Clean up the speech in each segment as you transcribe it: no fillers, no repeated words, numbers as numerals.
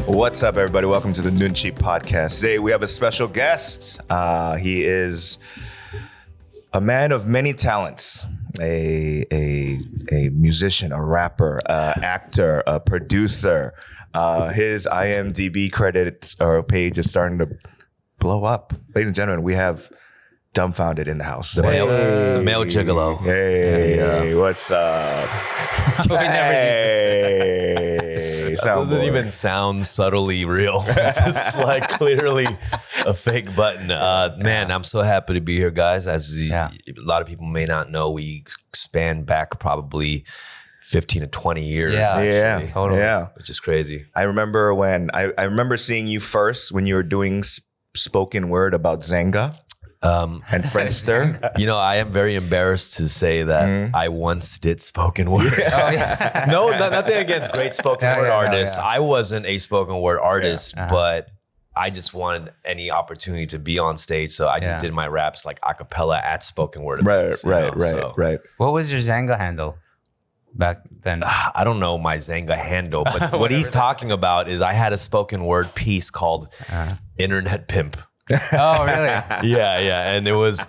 What's up, everybody? Welcome to the Noonchi podcast. Today we have a special guest. He is a man of many talents, a musician, a rapper, actor, a producer. His IMDb credits or page is starting to blow up. Ladies and gentlemen, we have Dumbfoundead in the house. The male gigolo. Hey, what's up? We never used to say that. It doesn't even sound subtly real. It's just like clearly a fake button. Man, I'm so happy to be here, guys. As a lot of people may not know, we span back probably 15 to 20 years. Yeah, totally. Yeah, which is crazy. I remember when I remember seeing you first when you were doing spoken word about Zanga. And Friendster. You know, I am very embarrassed to say that I once did spoken word. Yeah. No, nothing against great spoken word artists. I wasn't a spoken word artist, but I just wanted any opportunity to be on stage. So I just did my raps like a cappella at spoken word events. Right. What was your Zanga handle back then? I don't know my Zanga handle, but what he's talking about is I had a spoken word piece called Internet Pimp. Oh, really? Yeah, and it was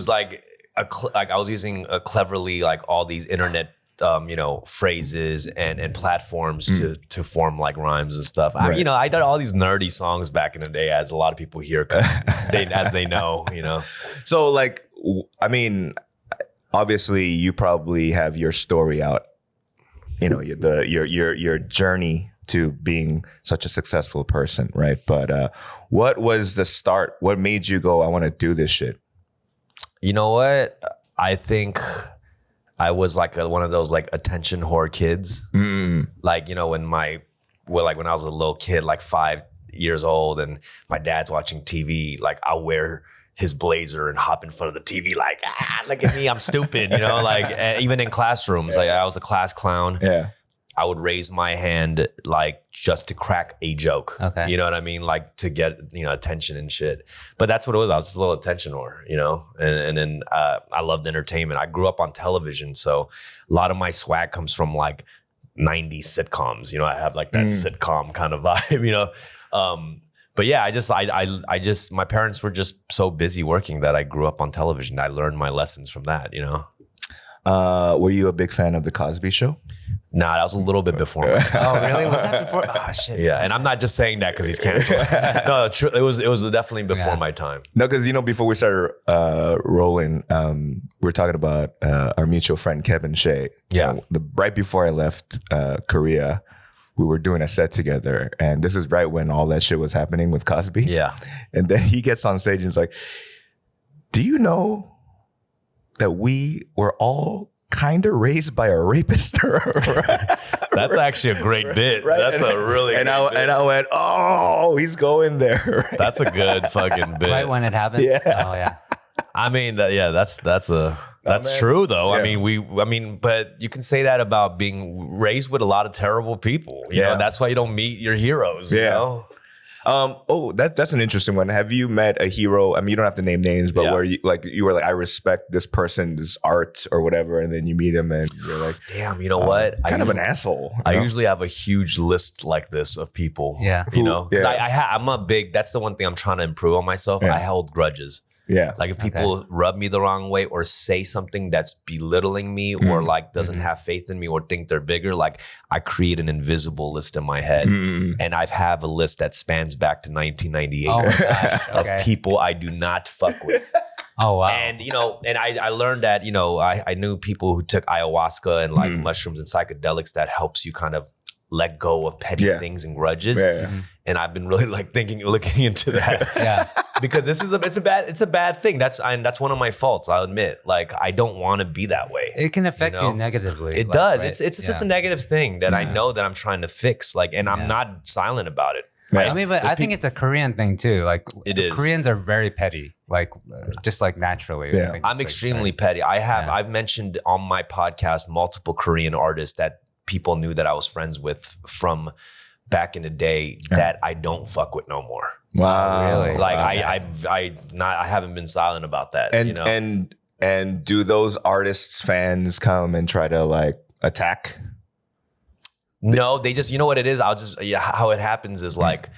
like I was using cleverly like all these internet phrases and platforms to form like rhymes and stuff. Right. I did all these nerdy songs back in the day, as a lot of people here as they know. So like, I mean, obviously you probably have your story out. Your journey to being such a successful person, right? But what was the start? What made you go, I want to do this shit? You know what? I think I was like one of those like attention whore kids. Like, when when I was a little kid, like 5 years old, and my dad's watching TV, like I'll wear his blazer and hop in front of the TV like, look at me, I'm stupid, like even in classrooms, like I was a class clown. Yeah. I would raise my hand like just to crack a joke. Okay. You know what I mean? Like to get, attention and shit. But that's what it was. I was just a little attention whore, and then I loved entertainment. I grew up on television. So a lot of my swag comes from like 90s sitcoms. I have like that sitcom kind of vibe, But yeah, I just, my parents were just so busy working that I grew up on television. I learned my lessons from that, Were you a big fan of The Cosby Show? Nah, that was a little bit before my time. Oh, really? Was that before? Oh, shit. Yeah, and I'm not just saying that because he's canceled. No, it was definitely before my time. No, because before we started rolling, we were talking about our mutual friend Kevin Shea. Yeah. Right before I left Korea, we were doing a set together, and this is right when all that shit was happening with Cosby. Yeah. And then he gets on stage and is like, "Do you know that we were all kind of raised by a rapist?" That's actually a great bit. Right? That's a really and good bit. And I went, "Oh, he's going there." Right? That's a good fucking bit. Right when it happened? Yeah. Oh, yeah. I mean, that's true though. Yeah. But you can say that about being raised with a lot of terrible people. You know, that's why you don't meet your heroes. Yeah. You know? That's an interesting one. Have you met a hero? I mean, you don't have to name names, but where you were like, I respect this person's art or whatever, and then you meet him and you're like, damn, you know what? Kind of an asshole. I usually have a huge list like this of people. Yeah. I'm a big. That's the one thing I'm trying to improve on myself. Yeah. I held grudges. Yeah. Like if people rub me the wrong way or say something that's belittling me or like doesn't have faith in me or think they're bigger, like I create an invisible list in my head. And I have a list that spans back to 1998 of people I do not fuck with. Oh, wow. And, and I learned that, I knew people who took ayahuasca and like mushrooms and psychedelics that helps you kind of let go of petty things and grudges. And I've been really like looking into that. Because it's a bad thing. That's one of my faults, I'll admit. Like I don't want to be that way. It can affect you negatively. It does. Right? It's just a negative thing that I know that I'm trying to fix. Like, and I'm not silent about it. Right? I mean, but I think it's a Korean thing too. Like it is. Koreans are very petty, like just like naturally. Yeah. I I'm extremely petty. I've mentioned on my podcast multiple Korean artists that people knew that I was friends with from back in the day that I don't fuck with no more. Wow. Really? Like Okay. I haven't been silent about that. And you know? and do those artists fans come and try to like attack? No, they just, you know what it is? How it happens is like,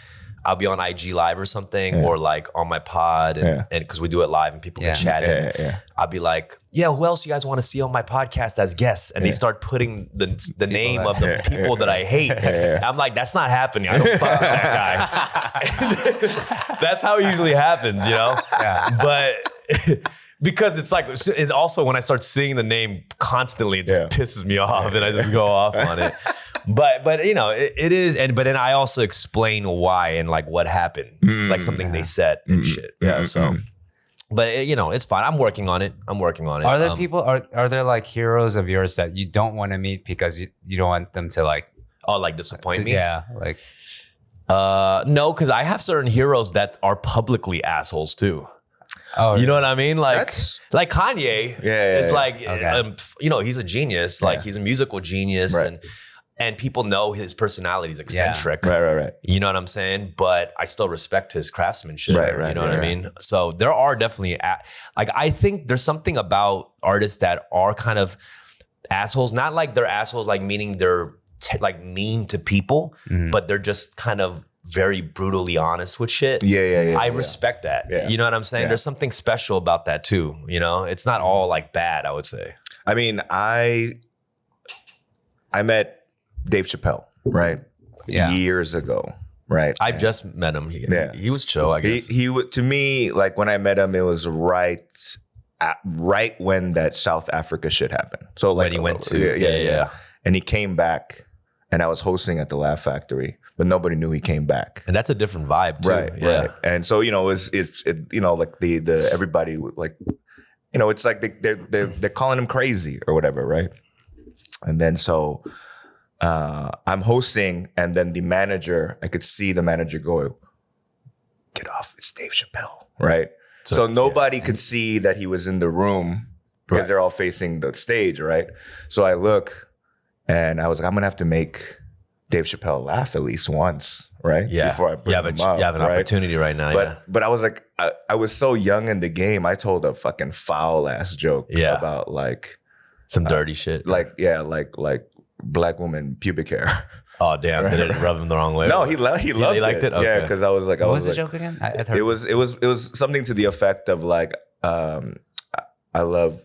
I'll be on IG Live or something, or like on my pod, and because we do it live and people can chat in. I'll be like, yeah, who else you guys want to see on my podcast as guests? And they start putting the name of the people that I hate. I'm like, that's not happening. I don't fuck with that guy. That's how it usually happens, you know? Yeah. But because it's like, it also when I start seeing the name constantly, it just pisses me off and I just go off on it. But you know, it is, but then I also explain why and like what happened, like something they said and shit. Yeah. So, but you know, it's fine. I'm working on it. Are there people? Are there like heroes of yours that you don't want to meet because you don't want them to like? Oh, like disappoint me? Yeah. Like. No, because I have certain heroes that are publicly assholes too. Oh, you know what I mean? Like Kanye. It's like, you know, he's a genius. Like he's a musical genius, and people know his personality is eccentric. Right. You know what I'm saying? But I still respect his craftsmanship. Right. You know what I mean? So there are definitely, like, I think there's something about artists that are kind of assholes. Not like they're assholes, like meaning they're like mean to people, but they're just kind of very brutally honest with shit. Yeah. I respect that. Yeah. You know what I'm saying? There's something special about that too. You know, it's not all like bad, I would say. I mean, I met Dave Chappelle, right? Years ago, right? I just met him. He was chill, I guess. He to me, like when I met him, it was right when that South Africa shit happened. So like when he went to and he came back, and I was hosting at the Laugh Factory, but nobody knew he came back. And that's a different vibe too. Right. And so you know, it you know, like the everybody like, you know, it's like they're calling him crazy or whatever, right? And then so. I'm hosting, and then the manager, I could see the manager go, get off, it's Dave Chappelle, right? So nobody could see that he was in the room because they're all facing the stage, right? So I look, and I was like, I'm gonna have to make Dave Chappelle laugh at least once, right? Yeah. Before I bring him up, you have an opportunity right now, But I was like, I was so young in the game, I told a fucking foul ass joke about like some dirty shit. Like black woman pubic hair. Oh damn! Did it rub him the wrong way? No, he loved it. Okay. Yeah, because I was like, what was the joke again? I heard it was something to the effect of like, I love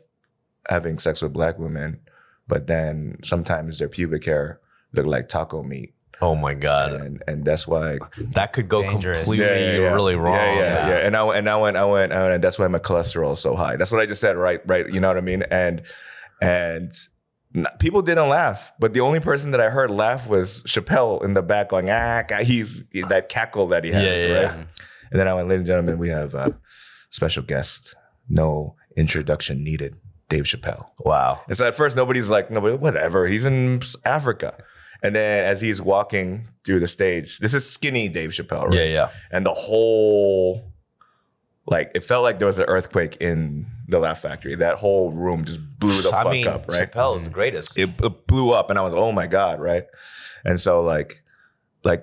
having sex with black women, but then sometimes their pubic hair look like taco meat. Oh my god! And that's why that could go dangerous. completely really wrong. Yeah. And I went, and that's why my cholesterol is so high. That's what I just said, right? You know what I mean? And people didn't laugh, but the only person that I heard laugh was Chappelle in the back going, he's that cackle that he has, right? And then I went, ladies and gentlemen, we have a special guest, no introduction needed, Dave Chappelle. Wow. And so at first nobody, whatever, he's in Africa. And then as he's walking through the stage, this is skinny Dave Chappelle, right? Yeah. And the whole, like, it felt like there was an earthquake in the Laugh Factory. That whole room just blew the fuck up, right? Chappelle is the greatest. It blew up, and I was, oh my God, right? And so like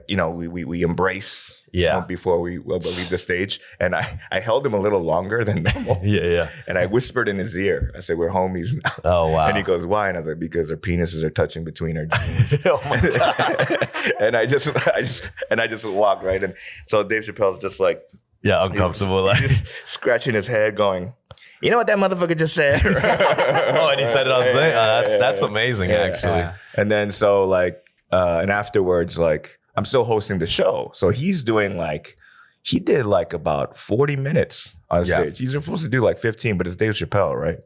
you know, we embrace before we leave the stage. And I held him a little longer than normal. Yeah. And I whispered in his ear. I said, we're homies now. Oh wow. And he goes, why? And I was like, because our penises are touching between our jeans. Oh my God. And I just walked, right? And so Dave Chappelle's just like, uncomfortable. He's just scratching his head going, you know what that motherfucker just said? Oh, and he said it on thing? That's amazing, actually. Yeah. And then so like, and afterwards, like, I'm still hosting the show. So he's doing like, he did like about 40 minutes on stage. He's supposed to do like 15, but it's Dave Chappelle, right?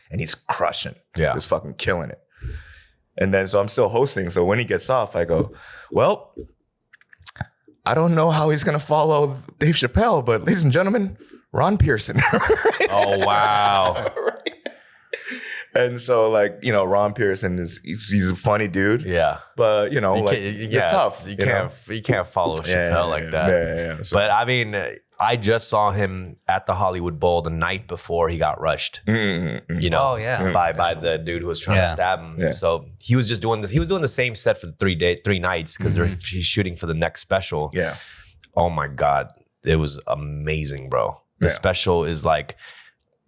And he's crushing. Yeah. He's fucking killing it. And then, so I'm still hosting. So when he gets off, I go, well, I don't know how he's going to follow Dave Chappelle, but ladies and gentlemen, Ron Pearson. Oh, wow. And so, like, you know, Ron Pearson he's a funny dude. Yeah. But, you know, it's tough. You can't follow Chappelle like that. Yeah. So, but I mean, I just saw him at the Hollywood Bowl the night before he got rushed. You know, by the dude who was trying to stab him. Yeah. So he was just doing this. He was doing the same set for 3 nights because he's shooting for the next special. Yeah. oh my God, it was amazing, bro. The special is like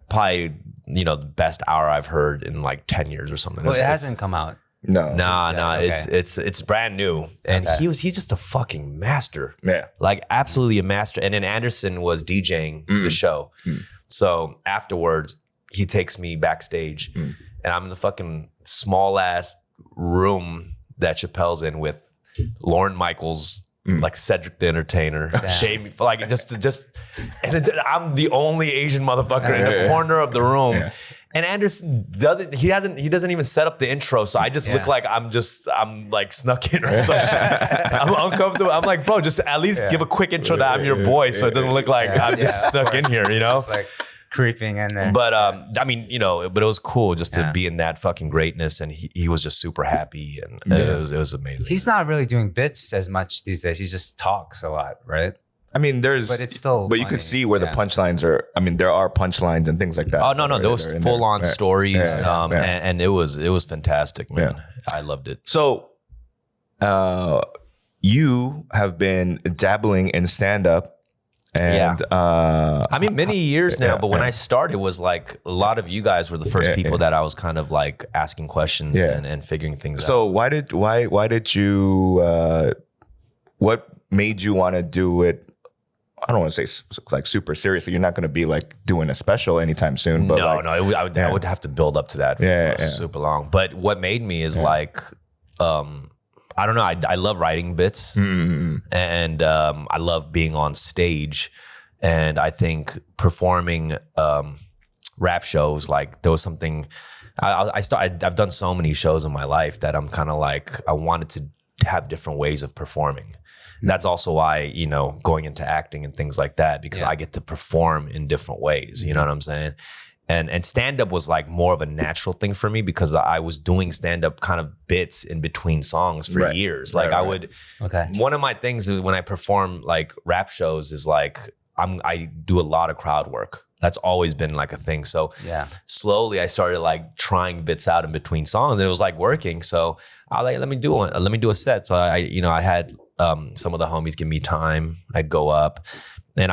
probably, the best hour I've heard in like 10 years or something. Well, it hasn't come out. No. Okay. It's brand new. And he's just a fucking master. Yeah. Like absolutely a master. And then Anderson was DJing the show. So afterwards, he takes me backstage and I'm in the fucking small ass room that Chappelle's in with Lorne Michaels, like Cedric the Entertainer, Jamie, like just, and I'm the only Asian motherfucker in the corner of the room. Yeah. And Anderson doesn't even set up the intro. So I just look like I'm like snuck in or some shit. I'm uncomfortable. I'm like, bro, just at least give a quick intro that I'm your boy. So it doesn't look like I'm just stuck in here, Just like creeping in there. But I mean, but it was cool just to be in that fucking greatness. And he was just super happy. And it was amazing. He's not really doing bits as much these days. He just talks a lot, right? I mean, but it's still funny. You could see where the punchlines are. I mean, there are punchlines and things like that. Oh no, those full on stories, and it was fantastic, man. I loved it. So, you have been dabbling in stand up, and I mean, many years now. But when I started, it was like a lot of you guys were the first people that I was kind of like asking questions and figuring things out. So why did you? What made you want to do it? I don't want to say like super seriously. You're not going to be like doing a special anytime soon. But I would have to build up to that for super long. But what made me is like, I don't know. I love writing bits and I love being on stage. And I think performing rap shows, like there was something, I've done so many shows in my life that I'm kind of like, I wanted to have different ways of performing. That's also why, going into acting and things like that, because I get to perform in different ways. You know what I'm saying? And stand-up was like more of a natural thing for me because I was doing stand-up kind of bits in between songs for years. Like one of my things when I perform like rap shows is like, I do a lot of crowd work. That's always been like a thing. So slowly I started like trying bits out in between songs and it was like working. So I was like, let me do a set. So I had some of the homies give me time. I'd go up and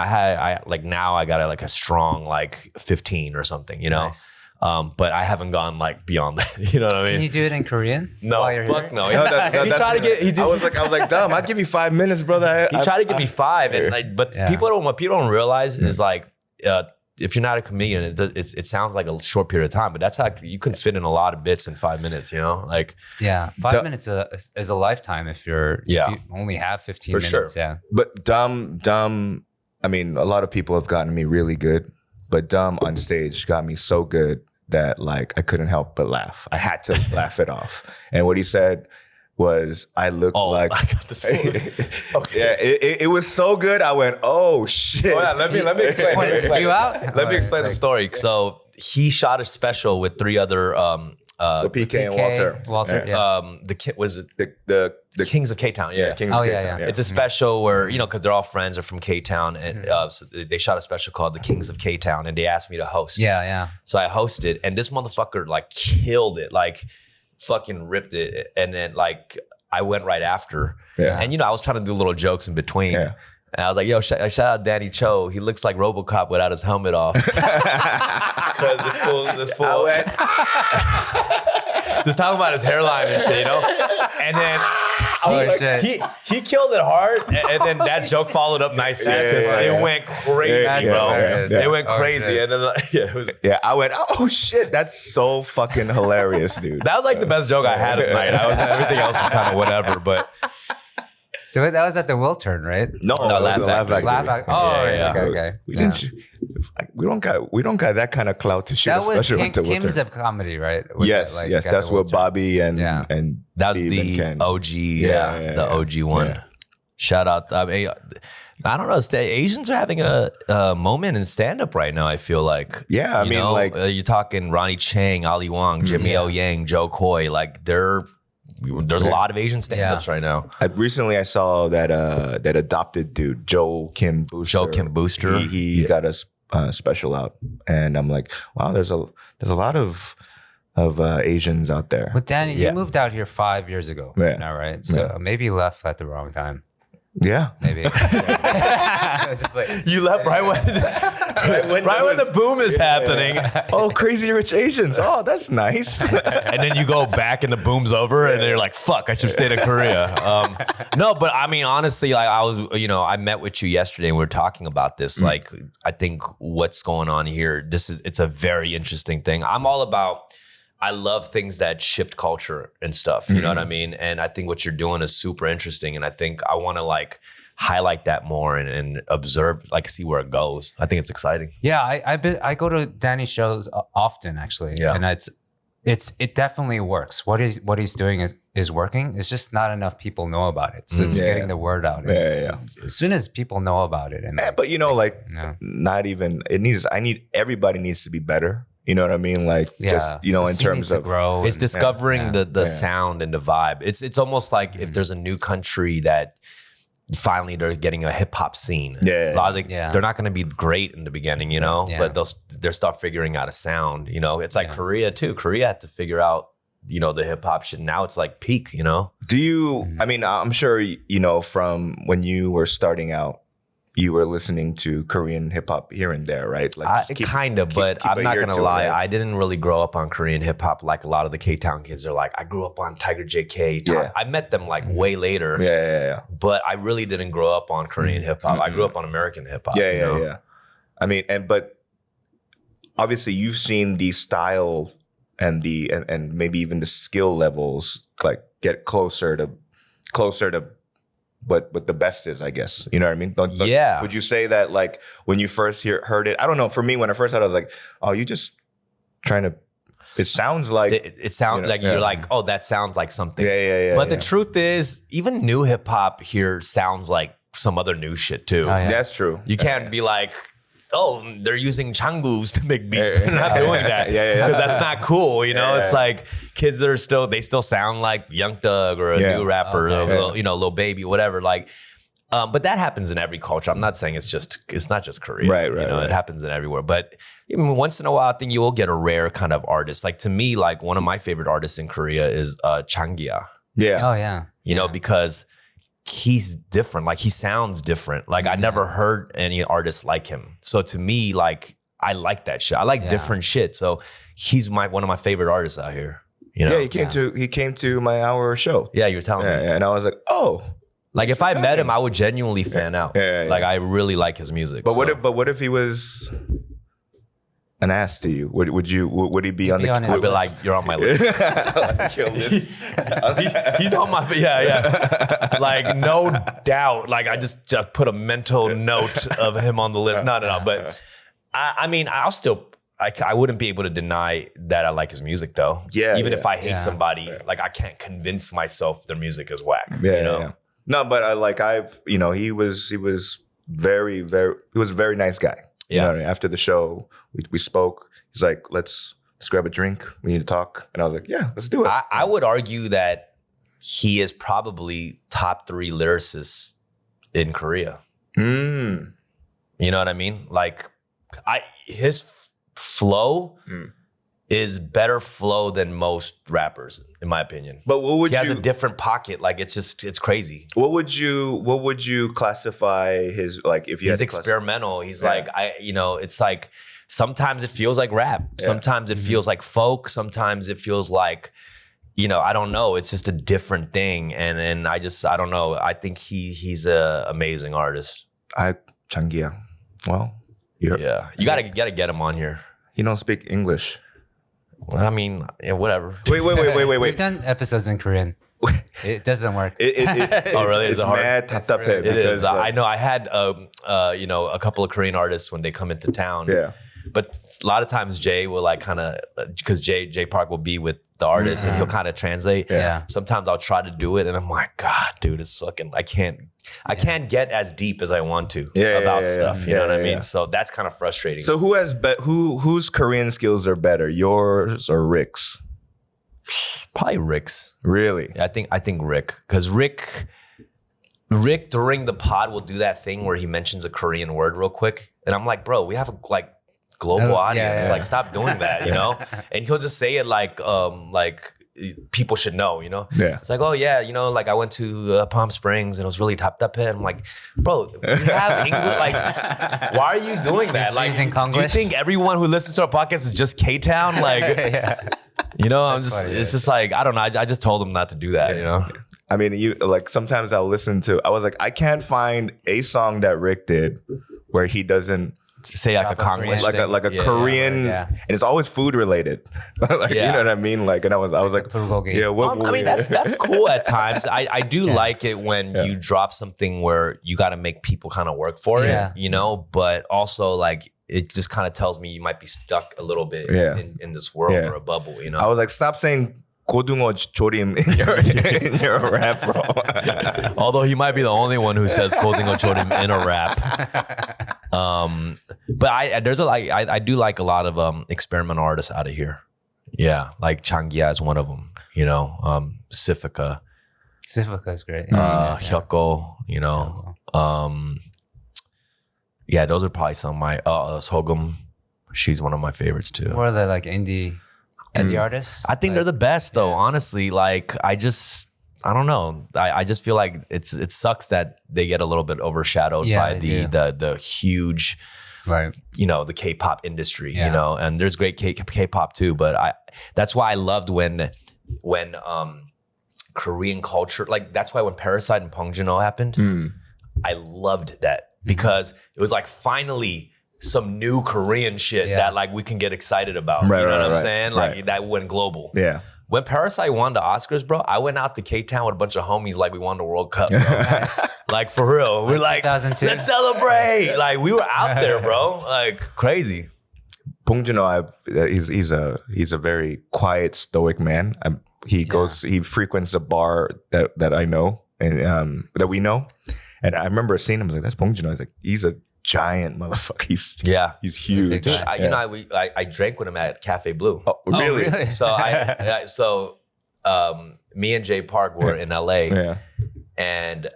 now I got like a strong like 15 or something, Nice. But I haven't gone like beyond that. You know what I mean? Can you do it in Korean? No, fuck no. He tried to get. I was like, Dom, I'll give you 5 minutes, brother. He tried to give me 5, and what people don't realize is like, if you're not a comedian, it sounds like a short period of time, but that's how you can fit in a lot of bits in 5 minutes. Like 5 minutes is a lifetime if you only have 15 minutes. Sure. Yeah, but Dom. I mean, a lot of people have gotten me really good, but Dom on stage got me so good that like I couldn't help but laugh. I had to laugh it off. And what he said was, I looked like. I got this okay. Yeah, it was so good. I went, oh shit. Oh, yeah, let me explain. You out? Let me explain the story. So he shot a special with 3 other. The PK and Walter. The Kings of K-Town. Yeah. Kings of K-Town. It's a special where, because they're all friends, are from K-Town, and so they shot a special called The Kings of K-Town, and they asked me to host. Yeah. So I hosted, and this motherfucker like killed it, like fucking ripped it, and then like I went right after, and I was trying to do little jokes in between. Yeah. And I was like, yo, shout out Danny Cho. He looks like RoboCop without his helmet off. Because this fool. Just talking about his hairline and shit, And then he killed it hard. And then that joke followed up nicely because it went crazy, bro. It went crazy. And then, I went, oh shit, that's so fucking hilarious, dude. That was like the best joke I had at night. Everything else was kind of whatever, but. That was at the Wiltern, right? No, Laugh Factory. Oh, okay. We don't got that kind of clout to shoot a special at the Wiltern. Kings of Comedy, right? Yes, that's with Bobby and that's Steve the and Ken. OG, the OG one. Yeah. Shout out! I mean, I don't know. Asians are having a moment in stand-up right now. I feel like, I mean, like you're talking Ronnie Chang, Ali Wong, Jimmy O Yang, Joe Coy, like there's a lot of Asian stand-ups right now. Recently, I saw that adopted dude, Joe Kim Booster. He got a special out, and I'm like, wow, there's a lot of Asians out there. But Danny, you moved out here 5 years ago now, right? So maybe you left at the wrong time. Yeah. maybe. Just like, You left right when the boom is happening. Oh, Crazy Rich Asians. Oh, that's nice. And then you go back and the boom's over and you're like, fuck, I should have stayed in Korea. No, but I mean, honestly, like I met with you yesterday and we were talking about this. Like, I think what's going on here, it's a very interesting thing. I'm all about, I love things that shift culture and stuff. You know what I mean? And I think what you're doing is super interesting. And I think I want to like highlight that more and observe, like see where it goes. I think it's exciting. Yeah, I go to Danny's shows often actually. Yeah. And it definitely works. What he's doing is working. It's just not enough people know about it. So it's getting the word out. Yeah. As soon as people know about it, and But not even everybody needs to be better. You know what I mean? Like, just, in terms of grow. It's discovering the sound and the vibe. It's almost like if there's a new country that finally they're getting a hip hop scene. Yeah. A lot of they're not going to be great in the beginning, but they'll start figuring out a sound. It's like Korea too. Korea had to figure out, the hip hop shit. Now it's like peak, Do you, I mean, I'm sure, from when you were starting out, you were listening to Korean hip hop here and there, right? Like but I'm not gonna lie, I didn't really grow up on Korean hip hop like a lot of the K-Town kids are like. I grew up on Tiger JK. I met them like way later. Yeah. But I really didn't grow up on Korean hip hop. I grew up on American hip hop. Yeah. I mean, but obviously you've seen the style and and maybe even the skill levels like get closer to what the best is, I guess. You know what I mean? Would you say that like when you first heard it? I don't know. For me, when I first heard it, I was like, oh, you just trying to. It sounds like it sounds like you're like, oh, that sounds like something. Yeah. But the truth is, even new hip hop here sounds like some other new shit too. Oh, yeah. That's true. You can't be like, oh, they're using changus to make beats. They're not doing that. Because that's not cool. It's like kids they still sound like Young Thug or a new rapper, Lil Baby, whatever. Like, but that happens in every culture. I'm not saying it's not just Korea. Right. It happens in everywhere. But even once in a while, I think you will get a rare kind of artist. Like to me, like one of my favorite artists in Korea is Changia. Yeah. Oh yeah. Because he's different. Like he sounds different. Like I never heard any artist like him. So to me, like I like that shit. I like different shit. So he's one of my favorite artists out here. Yeah, he came to my hour show. Yeah, you were telling me. And I was like, oh. Like if I met him, I would genuinely fan out. Yeah. Like I really like his music. But what if he was an ass to you? Would he be on the list? I'd be like, you're on my list. He's on my like no doubt. Like I just put a mental note of him on the list. No. But I mean, I'll still. I wouldn't be able to deny that I like his music though. Yeah. Even if I hate somebody, like I can't convince myself their music is whack. Yeah. No, but he was very, very. He was a very nice guy. Yeah. After the show, we spoke. He's like, let's grab a drink. We need to talk. And I was like, yeah, let's do it. I would argue that he is probably top 3 lyricists in Korea. You know what I mean? Like, his flow is better flow than most rappers, in my opinion. But he has a different pocket. Like it's crazy. What would you classify his, like, if you he's experimental. He's like, it's like sometimes it feels like rap. Sometimes it feels like folk. Sometimes it feels like, I don't know. It's just a different thing. And I don't know. I think he's an amazing artist. Changia. Well, you gotta get him on here. He don't speak English. Well, I mean, whatever. Wait. We've done episodes in Korean. It doesn't work. Oh, really? It's mad 답답해. It is. I know. I had a couple of Korean artists when they come into town. Yeah. But a lot of times Jay will like kind of, because Jay Park will be with the artist and he'll kind of translate. Yeah. Sometimes I'll try to do it and I'm like, God, dude, it's fucking, I can't get as deep as I want to about stuff. You know what I mean? So that's kind of frustrating. So whose Korean skills are better, yours or Rick's? Probably Rick's. Really? I think Rick, because Rick during the pod will do that thing where he mentions a Korean word real quick, and I'm like, bro, we have a global audience. Like, stop doing that, And he'll just say it like people should know, you know? Yeah. It's like, oh yeah, you know, like I went to Palm Springs and it was really topped up here. I'm like, bro, we have English. Like, why are you doing that? Like, do you think everyone who listens to our podcast is just K-Town? Like, you know, it's just like, I don't know. I just told him not to do that, you know? I mean, you like sometimes I'll listen to, I was like, I can't find a song that Rick did where he doesn't say like a Konglish like a Korean, and it's always food related. Like, you know what I mean? Like, and I was like, yeah. I mean, that's cool at times. I do like it when you drop something where you got to make people kind of work for it, you know. But also, like, it just kind of tells me you might be stuck a little bit in this world or a bubble, you know. I was like, stop saying 고등어 조림 in your rap, bro. Although he might be the only one who says 고등어 조림 in a rap. But I do like a lot of experimental artists out of here. Yeah, like Changia is one of them. You know, Sifika. Sifika is great. Hyoko, you know. Yeah, those are probably some of my Sogum. She's one of my favorites too. Or the like indie artists. I think they're the best though, honestly. Like I don't know. I just feel like it sucks that they get a little bit overshadowed by the huge, you know, the K-pop industry, you know, and there's great K-pop too. But that's why I loved when Korean culture, like that's why when Parasite and Bong Joon-ho happened, I loved that because it was like finally some new Korean shit that like we can get excited about. You know what I'm saying? Like that went global. Yeah. When Parasite won the Oscars, bro, I went out to K-Town with a bunch of homies like we won the World Cup, bro. Nice. Like for real. We're like, let's celebrate. Like we were out there, bro. Like crazy. Bong Joon-ho, he's a very quiet, stoic man. He frequents a bar that I know and that we know. And I remember seeing him, I was like, that's Bong Joon-ho. He's a giant motherfucker. He's huge. Dude, you know, I drank with him at Cafe Blue. Oh, really? Oh, really? So me and Jay Park were in LA, and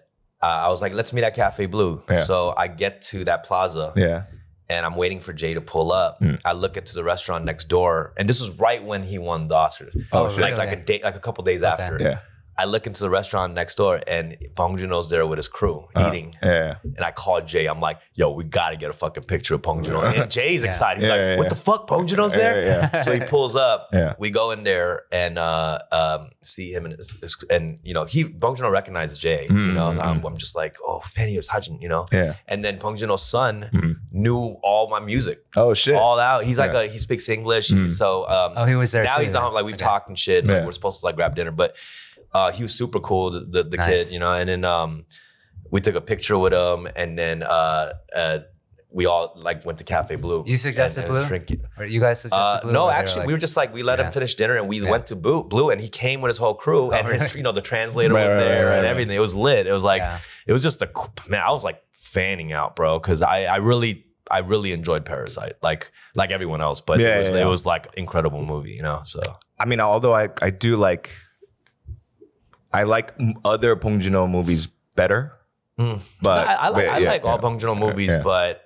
I was like, let's meet at Cafe Blue. So I get to that plaza, and I'm waiting for Jay to pull up. I look into the restaurant next door, and this was right when he won the Oscars. Like a couple days after. Yeah. I look into the restaurant next door and Bong Joon-ho's there with his crew eating. And I called Jay. I'm like, yo, we got to get a fucking picture of Bong Joon-ho. And Jay's excited. He's like, what the fuck? Bong Joon-ho's there? So he pulls up. We go in there and see him. And you know, Bong Joon-ho recognizes Jay. You know, I'm just like, oh, Fanny was Hajin, you know? And then Bong Joon-ho's son knew all my music. Oh, shit. All out. He's like, he speaks English. So he was there now too, he's not like, we've talked and shit. Like, we're supposed to like grab dinner. But he was super cool, the nice kid, you know, and then we took a picture with him, and then we all like went to Cafe Blue. You suggested Blue? Or you guys suggested Blue? No, actually, like, we were just like, we let him finish dinner, and we went to Blue, and he came with his whole crew, and his, you know, the translator was there and everything. It was lit. It was like, it was just man, I was like fanning out, bro, because I really enjoyed Parasite, like everyone else, but it was like incredible movie, you know. So I mean, although I do like. I like other Bong Joon-ho movies better, but I like all Bong Joon-ho movies, but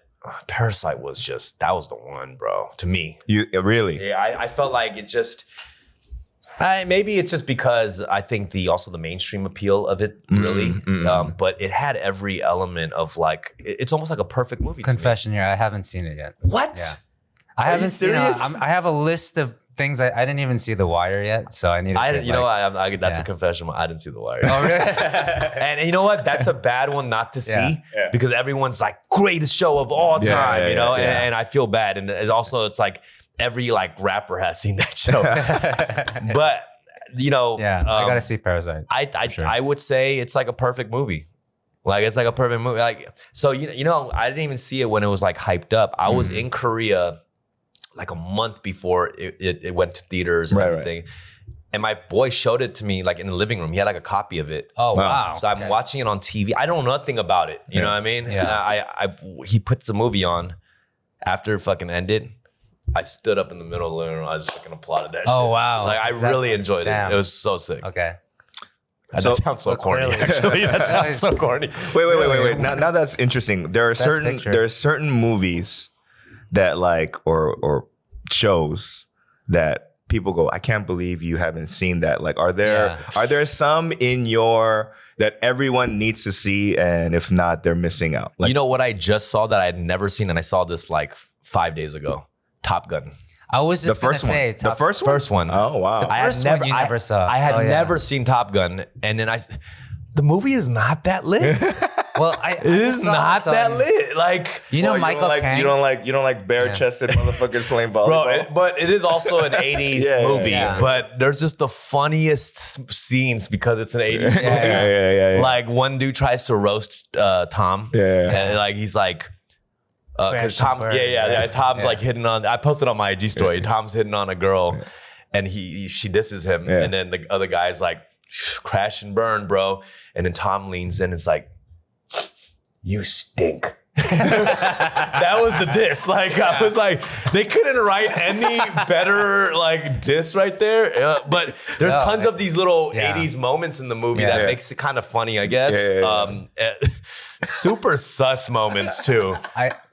Parasite was that was the one, bro. To me, you really? Yeah, I felt like it just. Maybe it's just because I think also the mainstream appeal of it really, but it had every element of like it's almost like a perfect movie. Confession here, I haven't seen it yet. What? Yeah, I haven't seen it. I have a list of things I didn't even see The Wire yet, so I need to that's a confession. I didn't see The Wire. Oh, really? And you know what? That's a bad one not to see because everyone's like greatest show of all time, you know. And I feel bad, and it's like every like rapper has seen that show. But you know, I gotta see Parasite. I would say it's like a perfect movie. Like it's like a perfect movie. Like so, you know, I didn't even see it when it was like hyped up. I was in Korea like a month before it went to theaters and everything. And my boy showed it to me like in the living room. He had like a copy of it. Oh, wow. So I'm watching it on TV. I don't know nothing about it. You know what I mean? Yeah. He puts the movie on after it fucking ended. I stood up in the middle of the living room. I just fucking applauded that shit. Oh, wow. Like I really enjoyed it. It was so sick. Okay. That sounds so corny, actually. That sounds so corny. Wait. Now that's interesting. There are certain movies that like or shows that people go, I can't believe you haven't seen that. Like, are there some in your that everyone needs to see, and if not, they're missing out? Like, you know what I just saw that I had never seen, and I saw this like 5 days ago? Top Gun. I was just going to say the first one. Oh wow, the first one you never saw. I had never seen Top Gun, and then the movie is not that lit. Well, it is not that lit. Like, you know, Michael Caine. You don't like bare-chested motherfuckers playing volleyball. Bro, but it is also an 80s movie. Yeah. But there's just the funniest scenes because it's an 80s movie. Yeah. Like one dude tries to roast Tom. Yeah. And like he's like, because Tom's Tom's like hitting on. I posted on my IG story. Tom's hitting on a girl, and she disses him, and then the other guy's like, crash and burn, bro. And then Tom leans in and is like, you stink. That was the diss. Like, I was like, they couldn't write any better like diss right there. But there's tons of these little 80s moments in the movie that makes it kind of funny, I guess. Super sus moments too.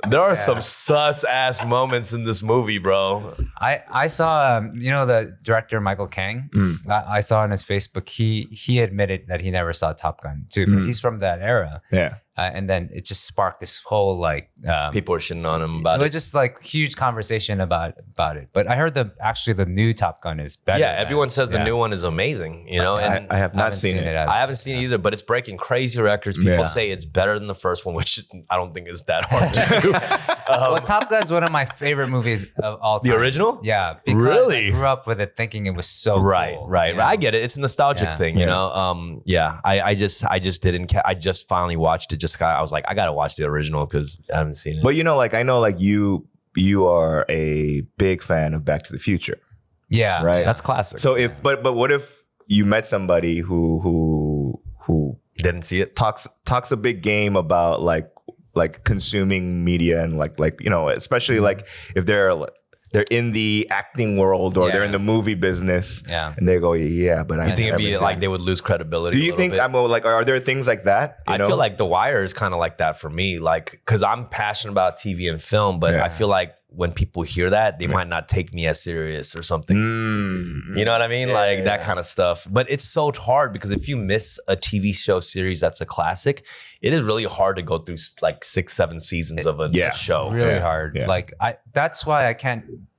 There are some sus ass moments in this movie, bro. I saw the director Michael Caine. I saw on his Facebook he admitted that he never saw Top Gun too, but he's from that era. Yeah. And then it just sparked this whole like people were shitting on him about it. It was just like huge conversation about it. But I heard the new Top Gun is better. Yeah, everyone says the new one is amazing. You know, and I have not seen it. I haven't seen it either, but it's breaking crazy records. People say it's better than the first one, which I don't think is that hard to do. Well, Top Gun's one of my favorite movies of all time. The original? Yeah, because I grew up with it thinking it was so cool. Right. I get it. It's a nostalgic thing, you know. I just didn't. I just finally watched it. I was like, I gotta watch the original because I haven't seen it. But you know, like I know, like you are a big fan of Back to the Future. Yeah, right. That's classic. So but what if you met somebody who didn't see it, talks a big game about like consuming media and like you know, especially like if they're in the acting world or they're in the movie business, and they go, but I think it'd be like they would lose credibility. Do you think are there things like that? I feel like The Wire is kind of like that for me, like because I'm passionate about TV and film, but I feel like when people hear that, they might not take me as serious or something. You know what I mean? Like that kind of stuff. But it's so hard because if you miss a TV show series that's a classic, it is really hard to go through like 6-7 seasons of a show. Really hard. Yeah. Like that's why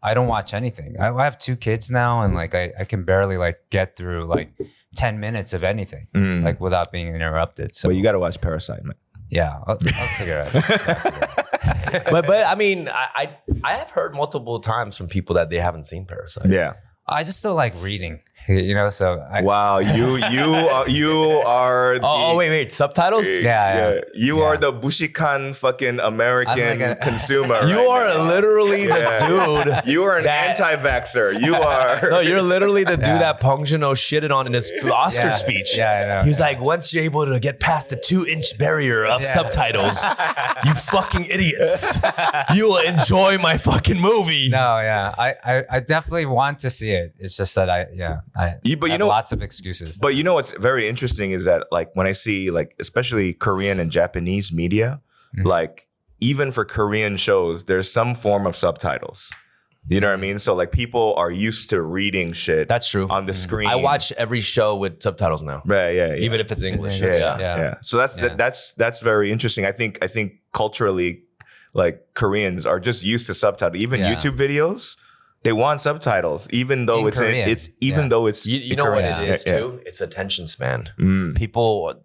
I don't watch anything. I have 2 kids now, and like I can barely like get through like 10 minutes of anything like without being interrupted. So you got to watch Parasite, man. Yeah, I'll figure it out. But I mean, I have heard multiple times from people that they haven't seen Parasite. Yeah. I just don't like reading, you know. So wow, you are. Wait, subtitles? Yeah. You are the Bushikan fucking American consumer. You are literally the dude. You are an anti-vaxxer. You are. No, you're literally the dude that Pong Joon-ho shitted on in his Oscar speech. Yeah, I know. He's like, once you're able to get past the 2-inch barrier of subtitles, you fucking idiots, you will enjoy my fucking movie. No, yeah, I definitely want to see it. It's just that I have lots of excuses. But you know what's very interesting is that like when I see like especially Korean and Japanese media, like even for Korean shows, there's some form of subtitles. You know what I mean? So like people are used to reading shit. That's true. On the screen. I watch every show with subtitles now. Right, yeah. Even if it's English. Yeah. So that's very interesting. I think culturally, like Koreans are just used to subtitles. Even YouTube videos, they want subtitles, even though it's Korean. though it's you know what it is too? It's attention span. People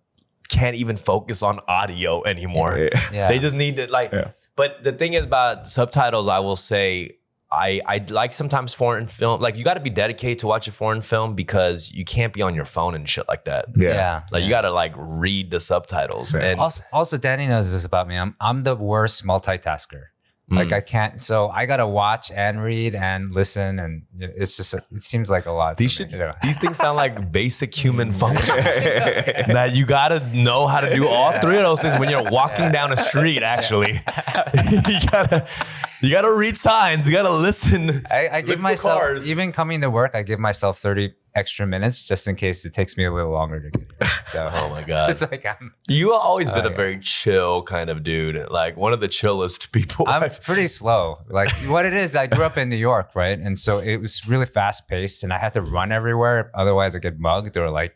can't even focus on audio anymore. They just need to But the thing is about subtitles, I will say, I like sometimes foreign film. Like you got to be dedicated to watch a foreign film because you can't be on your phone and shit like that. Like you got to like read the subtitles. And also, Danny knows this about me. I'm the worst multitasker. Like I can't, so I gotta watch and read and listen, and it's just it seems like a lot. These things sound like basic human functions that you gotta know how to do all 3 of those things when you're walking down a street. Actually, You gotta read signs. You gotta listen. I give myself, even coming to work, I give myself 30 extra minutes just in case it takes me a little longer to get here. So, oh my God. It's like you always been a very chill kind of dude. Like one of the chillest people. I'm pretty slow. Like what it is, I grew up in New York, right? And so it was really fast paced and I had to run everywhere. Otherwise I get mugged or like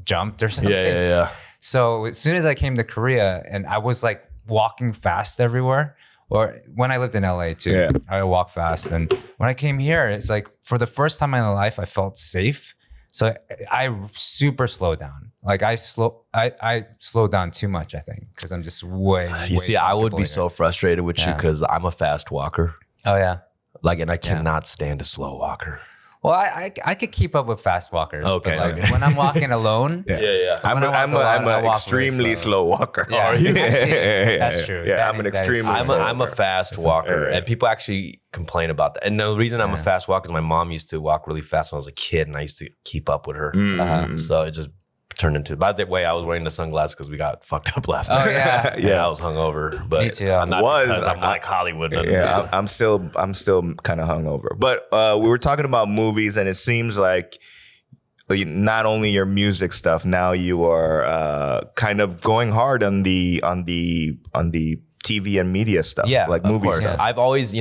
jumped or something. Yeah. So as soon as I came to Korea and I was like walking fast everywhere, or when I lived in LA too, I walk fast. And when I came here, it's like for the first time in my life, I felt safe. So I super slow down. Like I slow down too much, I think, because I'm just way. You see, I would be so frustrated with you because I'm a fast walker. Oh yeah. Like, and I cannot stand a slow walker. Well, I could keep up with fast walkers. Okay. But like when I'm walking alone, I'm an extremely slow walker. Yeah. Are you? Actually, that's true. Yeah, I'm an extremely. I'm a fast walker, and people actually complain about that. And the reason I'm a fast walker is my mom used to walk really fast when I was a kid, and I used to keep up with her. So it just turned into. By the way, I was wearing the sunglasses because we got fucked up last night. Yeah. I was hungover, but me too. I'm not I'm like Hollywood. I'm still kind of hungover. But we were talking about movies, and it seems like not only your music stuff. Now you are kind of going hard on the TV and media stuff. Yeah, like movie stuff. I've always,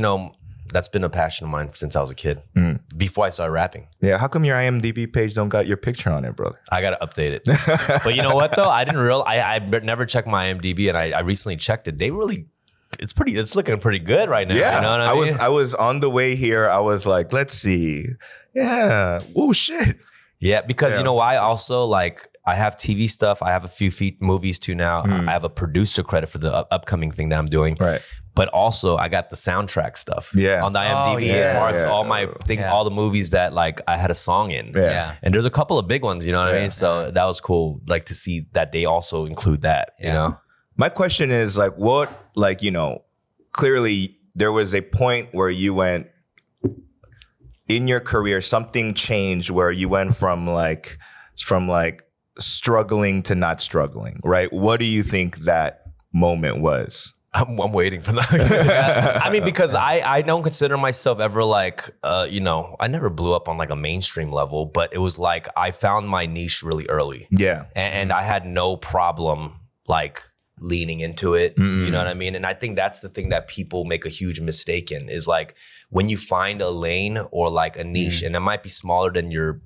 that's been a passion of mine since I was a kid. Before I started rapping. Yeah, how come your IMDb page don't got your picture on it, brother? I gotta update it. But you know what though? I didn't realize I never checked my IMDb, and I recently checked it. It's looking pretty good right now. Yeah, you know what I mean? I was on the way here. I was like, let's see. Yeah. Oh shit. Yeah, because you know why? Also, like I have TV stuff. I have a few movies too now. I have a producer credit for the upcoming thing that I'm doing. Right. But also, I got the soundtrack stuff. Yeah. On the IMDb, it marks all my all the movies that like I had a song in. Yeah. And there's a couple of big ones. You know what I mean? So that was cool. Like to see that they also include that. You know. My question is like, what? Like clearly there was a point where you went in your career. Something changed where you went from struggling to not struggling. Right. What do you think that moment was? I'm waiting for that. I mean, because I don't consider myself ever like, I never blew up on like a mainstream level, but it was like I found my niche really early. Yeah. And I had no problem like leaning into it. You know what I mean? And I think that's the thing that people make a huge mistake in is like when you find a lane or like a niche and it might be smaller than your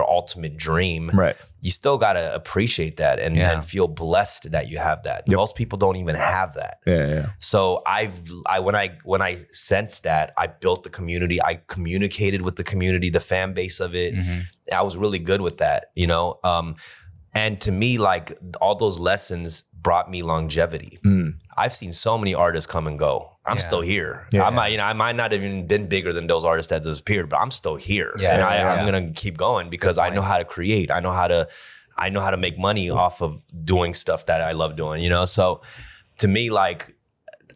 ultimate dream, right? You still gotta appreciate that and feel blessed that you have that. Yep. Most people don't even have that. Yeah. So when I sensed that, I built the community. I communicated with the community, the fan base of it. I was really good with that, and to me, like all those lessons brought me longevity. I've seen so many artists come and go. I'm still here. I might not have even been bigger than those artists that disappeared, but I'm still here. I'm gonna keep going because I know how to create. I know how to make money off of doing stuff that I love doing. So to me, like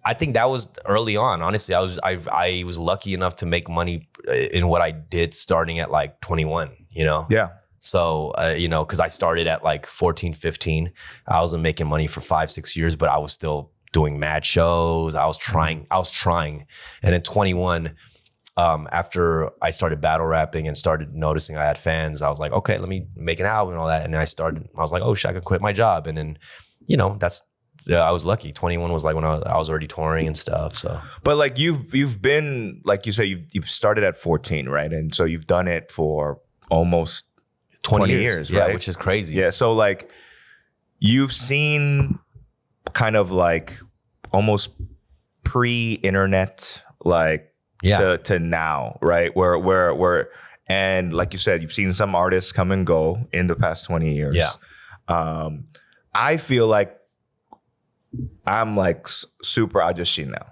I think that was early on. Honestly, I was lucky enough to make money in what I did starting at like 21. Yeah. So, because I started at like 14, 15. I wasn't making money for 5-6 years, but I was still doing mad shows. I was trying. And in 21, after I started battle rapping and started noticing I had fans, I was like, okay, let me make an album and all that. And then I was like, oh shit, I could quit my job. And then, I was lucky. 21 was like when I was already touring and stuff. So, but like you've been, like you say, you've started at 14, right? And so you've done it for almost 20 years, right? Yeah, which is crazy. Yeah, so like you've seen kind of like almost pre-internet like to now, right? Where and like you said, you've seen some artists come and go in the past 20 years. Yeah. I feel like I'm like super ajashi now.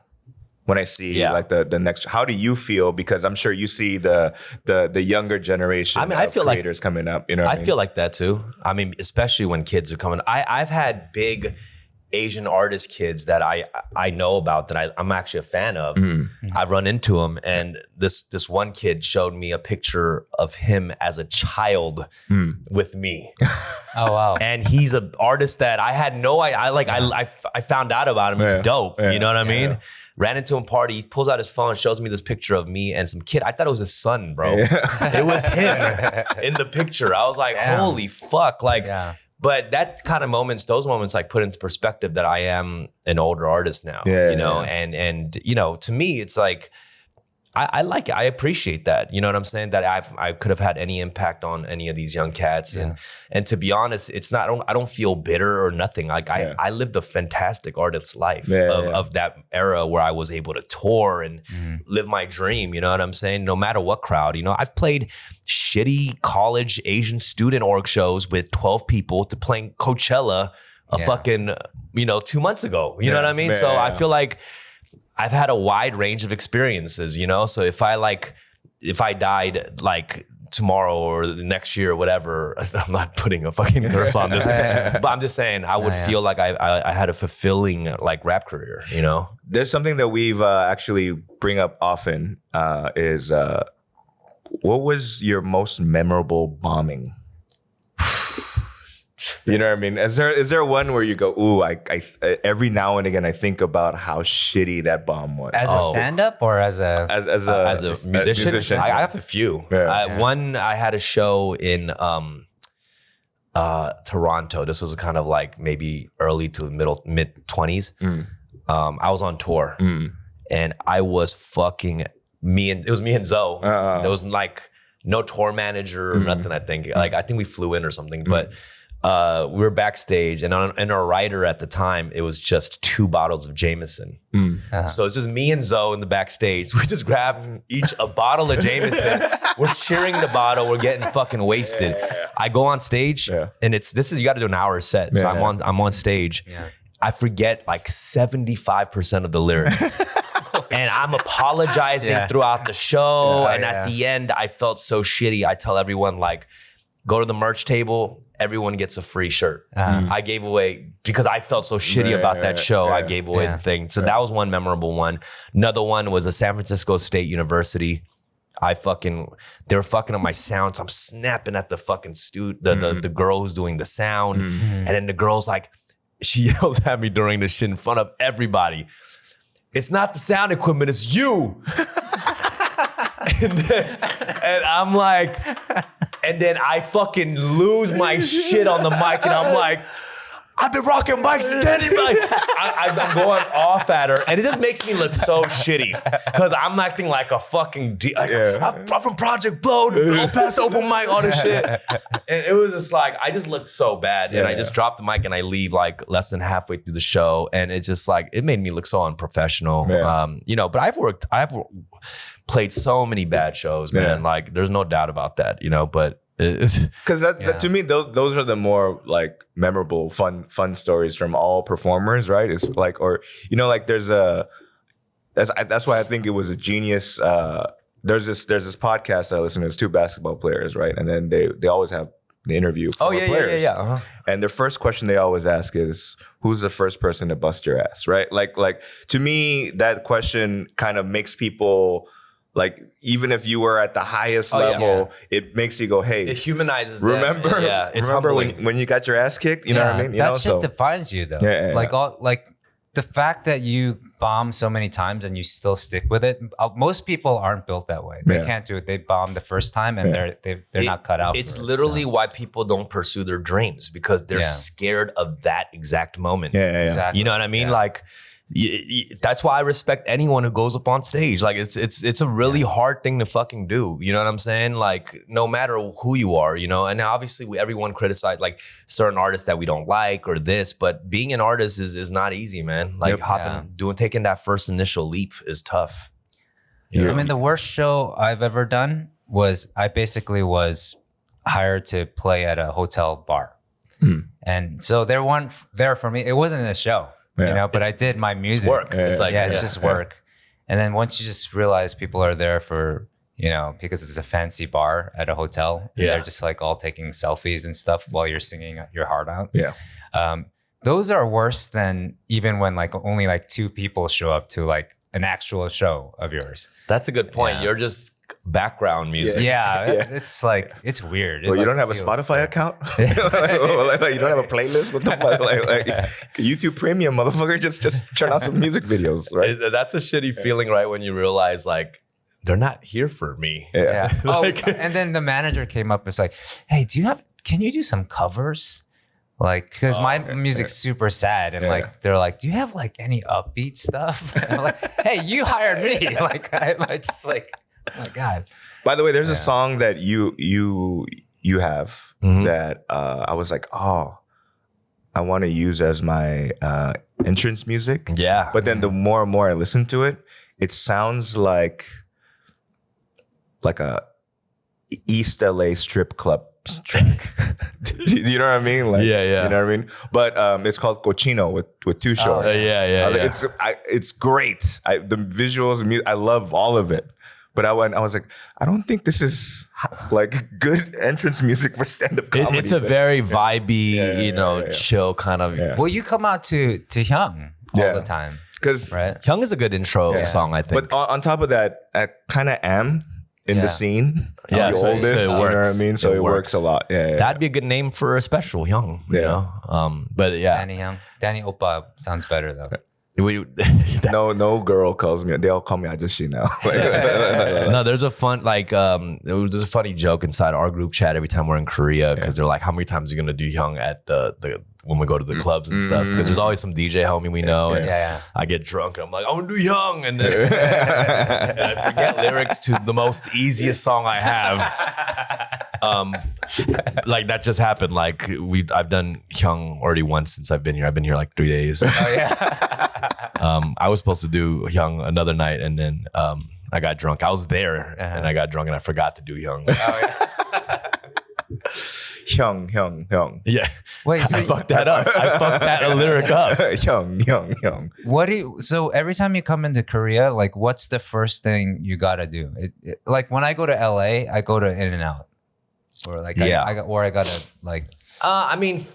When I see like the next, how do you feel? Because I'm sure you see the younger generation. I mean, I feel creators coming up. I feel like that too. I mean, especially when kids are coming. I've had big Asian artist kids that I know about that I'm actually a fan of. I've run into them, and this one kid showed me a picture of him as a child with me. Oh wow! And he's an artist that I had no idea. I found out about him. He's dope. You know what I mean? Ran into him party. He pulls out his phone, shows me this picture of me and some kid. I thought it was his son, bro. It was him in the picture. I was like, holy fuck! Like. But that kind of moments, those moments, like put into perspective that I am an older artist now, you know, and you know, to me, it's like I like it. I appreciate that. You know what I'm saying? That I could have had any impact on any of these young cats, and to be honest, it's not. I don't feel bitter or nothing. Like I lived a fantastic artist's life of that era where I was able to tour and live my dream. You know what I'm saying? No matter what crowd. You know, I've played shitty college Asian student org shows with 12 people to playing Coachella fucking 2 months ago. You know what I mean? So I feel like I've had a wide range of experiences, you know? So if I died like tomorrow or the next year or whatever, I'm not putting a fucking curse on this, but I'm just saying I would feel like I had a fulfilling like rap career, you know? There's something that we've actually bring up often is what was your most memorable bombing? You know what I mean? Is there one where you go, ooh, I every now and again I think about how shitty that bomb was? As a stand-up or as a musician? I have a few. One, I had a show in Toronto. This was kind of like maybe early to mid 20s. I was on tour and I was fucking it was me and Zoe. There was like no tour manager or nothing, I think. Like I think we flew in or something, but we were backstage, and our rider at the time, it was just 2 bottles of Jameson. So it's just me and Zoe in the backstage. We just grab each a bottle of Jameson. We're cheering the bottle. We're getting fucking wasted. I go on stage, and you got to do an hour set. So I'm on stage. I forget like 75% of the lyrics. And I'm apologizing throughout the show. And at the end, I felt so shitty. I tell everyone, like, go to the merch table. Everyone gets a free shirt. I gave away, because I felt so shitty about that show, I gave away the thing. So that was one memorable one. Another one was a San Francisco State University. They were fucking up my sound. So I'm snapping at the fucking the girl who's doing the sound. And then the girl's like, she yells at me during the shit in front of everybody. It's not the sound equipment, it's you. and I'm like, and then I fucking lose my shit on the mic, and I'm like, I've been rocking mics steady. I'm going off at her, and it just makes me look so shitty because I'm acting like a fucking I'm from Project Blow, past open mic, all this shit. And it was just like, I just looked so bad, and I just dropped the mic and I leave like less than halfway through the show, and it's just like, it made me look so unprofessional. But I've played so many bad shows, man. Like, there's no doubt about that, but because that to me, those are the more like memorable, fun stories from all performers, right? It's like, or like that's why I think it was a genius. There's this podcast that I listen to. It's 2 basketball players, right? And then they always have the interview. Players. And their first question they always ask is, who's the first person to bust your ass, right? Like to me, that question kind of makes people, like, even if you were at the highest level, it makes you go, hey. It humanizes remember, them. Yeah, it's remember humbling. when you got your ass kicked? You know what I mean? That shit defines you, though. Like the fact that you bomb so many times and you still stick with it. Most people aren't built that way. They can't do it. They bomb the first time and they're not cut out. It's literally why people don't pursue their dreams, because they're scared of that exact moment. Exactly. You know what I mean? Like, that's why I respect anyone who goes up on stage. Like, it's a really hard thing to fucking do. You know what I'm saying? Like, no matter who you are, and obviously everyone criticizes like certain artists that we don't like or this, but being an artist is not easy, man. Like taking that first initial leap is tough. I mean, the worst show I've ever done was I basically was hired to play at a hotel bar. And so there weren't there for me. It wasn't a show. But I did my music. It's work. It's just work. And then once you just realize people are there for, because it's a fancy bar at a hotel, and they're just like all taking selfies and stuff while you're singing your heart out. those are worse than even when like only like 2 people show up to like an actual show of yours. That's a good point. You're just background music. Yeah. It's like, it's weird. Well, you don't have a Spotify account? Like, you don't have a playlist? What the fuck? Like YouTube Premium, motherfucker. Just turn on some music videos, right? That's a shitty feeling, right? When you realize like, they're not here for me. Yeah. And then the manager came up and was like, hey, can you do some covers? Like, because my music's super sad. And like, they're like, do you have like any upbeat stuff? And I'm like, hey, you hired me. Like, I just like, oh my God. By the way, there's a song that you have that I was like, oh, I want to use as my entrance music. Yeah. But then the more and more I listen to it, it sounds like a East LA strip club track. You know what I mean? Like, yeah. You know what I mean? But it's called Cochino with Too Short. Yeah. It's great. The visuals, I love all of it. But I was like, I don't think this is like good entrance music for stand-up comedy. It's a very vibey, chill kind of. Yeah. Well, you come out to Hyung all the time. Because Hyung is a good intro song, I think. But on top of that, I kind of am in the scene. Yeah, the so oldest, it works. You know what I mean? So it works a lot. Yeah. That'd be a good name for a special, Hyung. You know? But yeah. Danny Hyung. Danny Oppa sounds better though. No girl calls me. They all call me Ajashi now. No, there's a fun there's a funny joke inside our group chat every time we're in Korea because they're like, how many times are you gonna do Hyung at the when we go to the clubs and stuff? Because there's always some DJ homie we know, and I get drunk and I'm like, I want to do Hyung, and then and I forget lyrics to the most easiest song I have. Like that just happened. Like I've done Hyung already once since I've been here. I've been here like 3 days. I was supposed to do Hyung another night, and then I got drunk. I was there, and I got drunk, and I forgot to do Hyung. Hyung. Yeah. Wait, so I fucked that up. I fucked that lyric up. Hyung. So every time you come into Korea, like, what's the first thing you gotta do? Like when I go to LA, I go to In-N-Out, or like I gotta like. I mean,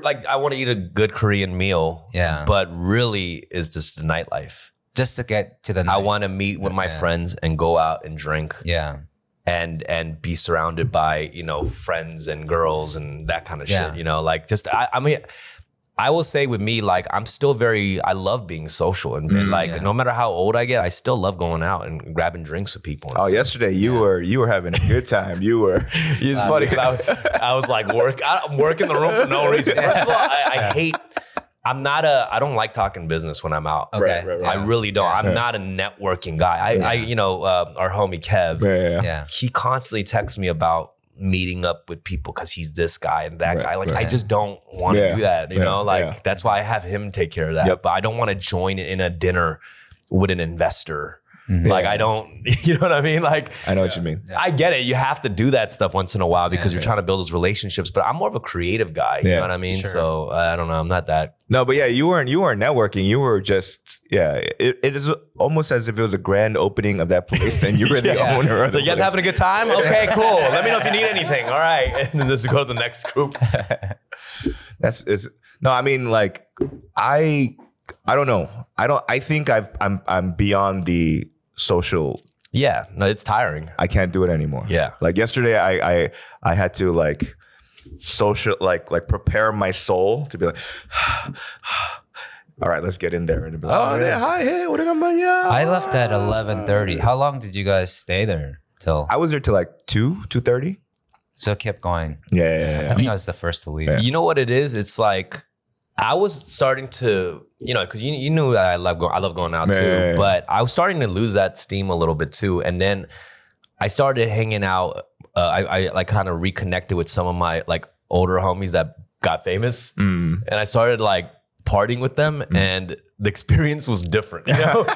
like I want to eat a good Korean meal. Yeah. But really, is just the nightlife. Just to get to the night. I want to meet with my friends and go out and drink. Yeah. And be surrounded by, friends and girls and that kind of shit, like just, I mean, I will say with me, like, I'm still I love being social and no matter how old I get, I still love going out and grabbing drinks with people. Oh, yesterday you were having a good time. It's funny because I was like, I'm working the room for no reason. First of all, I hate, I don't like talking business when I'm out. Okay. Right. I really don't. I'm not a networking guy. Our homie Kev, he constantly texts me about meeting up with people because he's this guy and that guy. Like, I just don't want to do that, That's why I have him take care of that. Yep. But I don't want to join in a dinner with an investor. Like, I don't, you know what I mean? Like, I know what you mean. I get it. You have to do that stuff once in a while because you're trying to build those relationships. But I'm more of a creative guy. You know what I mean? Sure. So I don't know. I'm not that. No, but you weren't networking. You were just, it is almost as if it was a grand opening of that place and you were the owner of it. So you guys having a good time? Okay, cool. Let me know if you need anything. All right. And then let's go to the next group. I mean, like, I don't know. I think I'm beyond the social. Yeah, no, it's tiring. I can't do it anymore. Yeah. Like yesterday I had to like social, like prepare my soul to be like, all right, let's get in there and be like, hi, hey, what am I? I left at 11:30. How long did you guys stay there till? I was there till like 2:30. So it kept going. Yeah. I think I was the first to leave. You know what it is? It's like I was starting to, because you knew that I love going out too, but I was starting to lose that steam a little bit too. And then I started hanging out. I like kind of reconnected with some of my like older homies that got famous, and I started like partying with them, and the experience was different. So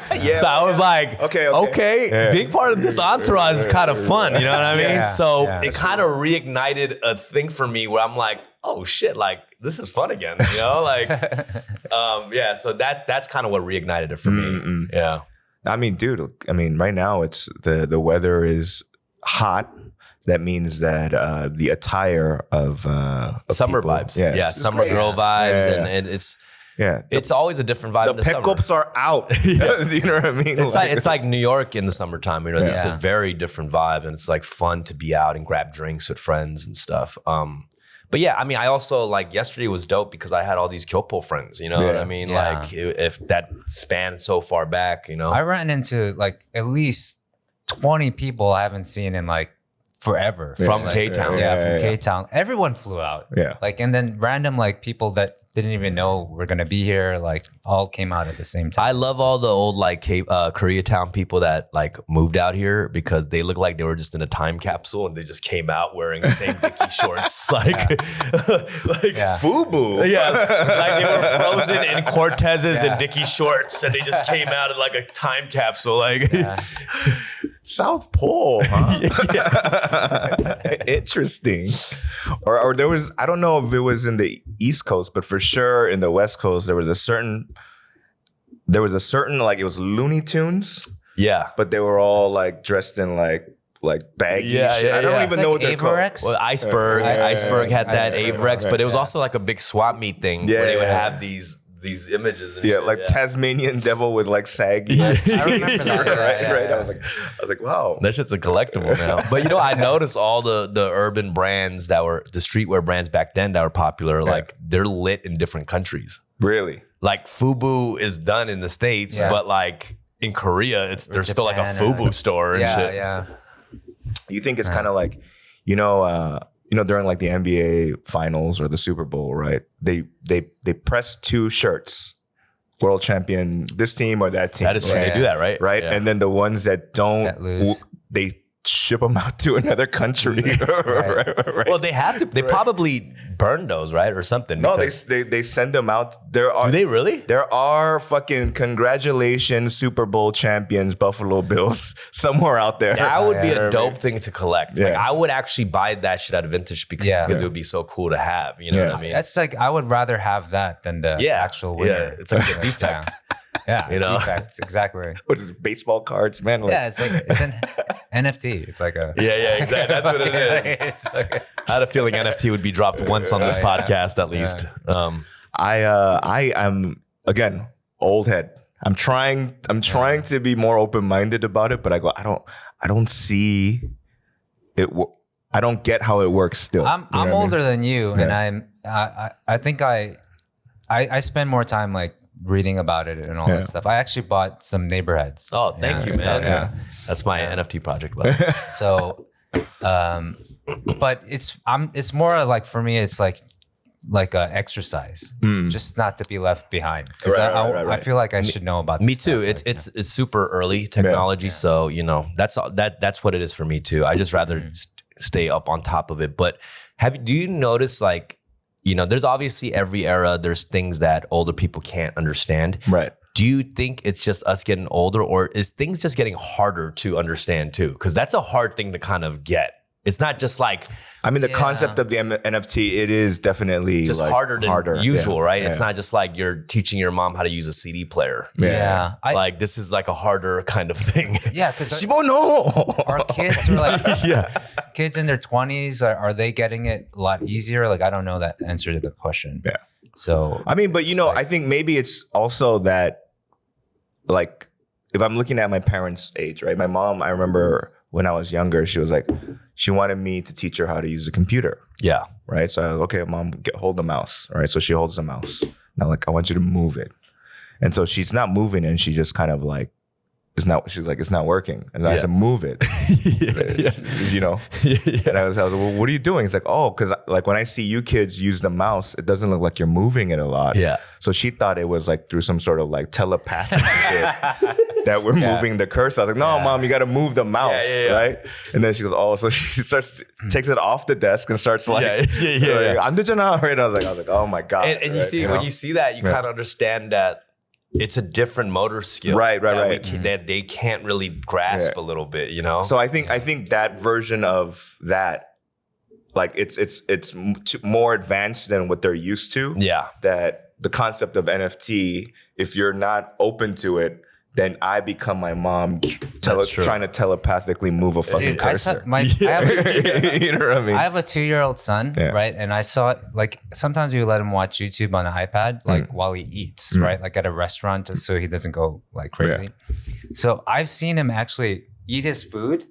I was like, okay, being part of this entourage is kind of fun. You know what I mean? So it kind of reignited a thing for me where I'm like, oh shit, like this is fun again, like, so that's kind of what reignited it for me. Yeah. I mean, dude, right now it's the weather is hot. that means that the attire of summer people, vibes. Yeah, summer girl vibes, and it's always a different vibe. The pickups are out. You know what I mean? It's like New York in the summertime. You know, it's a very different vibe, and it's like fun to be out and grab drinks with friends and stuff. But yeah, I mean, I also like yesterday was dope because I had all these Kyopo friends. You know what I mean? Yeah. Like if that spanned so far back, you know. I ran into like at least 20 people I haven't seen in like forever from like, K-Town. From K-Town. Everyone flew out. Yeah. Like, and then random like people that didn't even know we're gonna be here, like all came out at the same time. I love all the old like Koreatown people that like moved out here because they look like they were just in a time capsule and they just came out wearing the same Dickie shorts, like FUBU. Yeah, like they were frozen in Cortezes and Dickie shorts, and they just came out in like a time capsule, like. South Pole, huh? Interesting. Or there was, I don't know if it was in the East Coast, but for sure in the West Coast, there was a certain like it was Looney Tunes. Yeah. But they were all like dressed in like baggy shit. I don't even know what they're called. Well, Iceberg had that Averex, but it was also like a big swap meet thing where they would have these images and shit. Tasmanian devil with like saggy. I remember that. Right. I was like, wow. That shit's a collectible now. But you know, I noticed all the urban brands that were the streetwear brands back then that were popular, like they're lit in different countries. Really? Like FUBU is done in the States, but like in Korea, there's still like a FUBU store and shit. Yeah. You think it's kind of like, during like the NBA finals or the Super Bowl, right? They press two shirts, world champion, this team or that team. That is true. They do that, right? Right. Yeah. And then the ones that don't, That lose. they ship them out to another country. right. Well, they have to. They probably burn those, right, or something. No, they send them out. Do they really? There are fucking congratulations Super Bowl champions Buffalo Bills somewhere out there. That would be a dope thing to collect. Yeah. Like I would actually buy that shit at a vintage because it would be so cool to have. You know what I mean? That's like I would rather have that than the actual winner. Yeah, it's like a defect. Yeah, you know, defect, exactly. What is it, baseball cards, man? Like, It's an NFT. It's like a exactly. That's what it is. I had a feeling NFT would be dropped once on this podcast at least. I am again old head. I'm trying to be more open-minded about it, but I don't see it. I don't get how it works still. I'm older than you, and I think I spend more time like reading about it and all that stuff. I actually bought some neighborhoods. Oh, thank you, man. So, that's my NFT project, by the way. So, but it's more like for me, it's like a exercise, just not to be left behind. Because I feel like I should know about. Me too. It's super early technology, so you know that's what it is for me too. I just rather stay up on top of it. But do you notice like? You know, there's obviously every era, there's things that older people can't understand. Right. Do you think it's just us getting older or is things just getting harder to understand too? Because that's a hard thing to kind of get. It's not just like... I mean, the concept of the NFT, it is definitely just like harder than usual, right? Yeah. It's not just like you're teaching your mom how to use a CD player. Yeah. Like this is like a harder kind of thing. Yeah, because our kids are like, kids in their 20s, are they getting it a lot easier? Like, I don't know that answer to the question. Yeah. So, I mean, but you know, I think maybe it's also that, like, if I'm looking at my parents' age, right? My mom, I remember when I was younger, she was like, she wanted me to teach her how to use a computer. Yeah. Right. So I was okay, mom, hold the mouse. Right. So she holds the mouse. Now, like, I want you to move it. And so she's not moving and she just kind of like, she's like, it's not working. And I said, move it. You know? And I was like, well, what are you doing? It's like, oh, because like when I see you kids use the mouse, it doesn't look like you're moving it a lot. Yeah. So she thought it was like through some sort of like telepathic shit that we're moving the cursor. I was like, no, mom, you got to move the mouse, right? And then she goes, oh, so she takes it off the desk and starts like, I'm the right? I was like, oh my God. And you see, when you see that, you kind of understand that it's a different motor skill, right. That they can't really grasp a little bit, you know. So I think that version of that, like it's more advanced than what they're used to. Yeah. That the concept of NFT, if you're not open to it, then I become my mom trying to telepathically move a fucking Dude, cursor. you know what I mean? I have a 2-year-old son, right? And I saw like sometimes we let him watch YouTube on an iPad, like while he eats, right? Like at a restaurant, just so he doesn't go like crazy. So I've seen him actually eat his food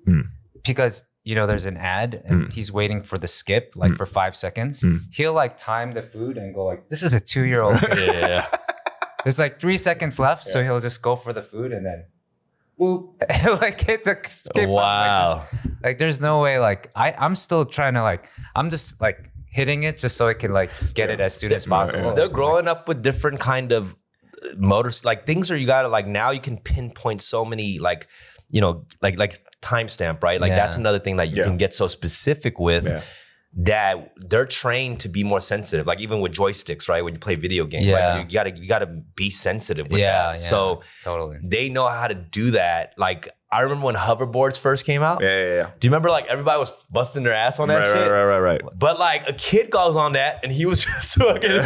because there's an ad and he's waiting for the skip like for 5 seconds. He'll like time the food and go like, "This is a 2-year-old." Yeah. There's like 3 seconds left, so he'll just go for the food and then whoop, like hit the skip. Wow. Like there's no way. Like I'm still trying to I'm just like hitting it just so I can like get it as soon as possible. They're growing up with different kind of motors, like things are you gotta like now you can pinpoint so many like timestamp, right? Like that's another thing that you can get so specific with. That they're trained to be more sensitive, like even with joysticks, right? When you play video games, like you gotta be sensitive with that. So totally, they know how to do that. Like I remember when hoverboards first came out. Yeah. Do you remember like everybody was busting their ass on that shit? Right. But like a kid goes on that and he was just fucking.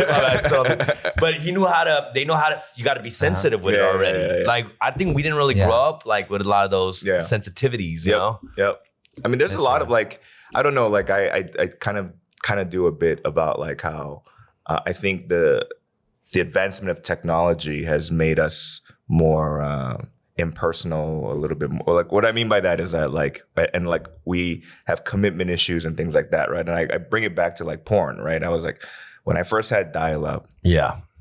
But he knew how to. They know how to. You got to be sensitive with it already. Like I think we didn't really grow up like with a lot of those sensitivities. You know. Yep. I mean, there's a lot of like. I don't know, like I kind of do a bit about like how I think the advancement of technology has made us more impersonal, a little bit more. Like what I mean by that is that like, and like we have commitment issues and things like that, right? And I bring it back to like porn, right? I was like, when I first had dial-up,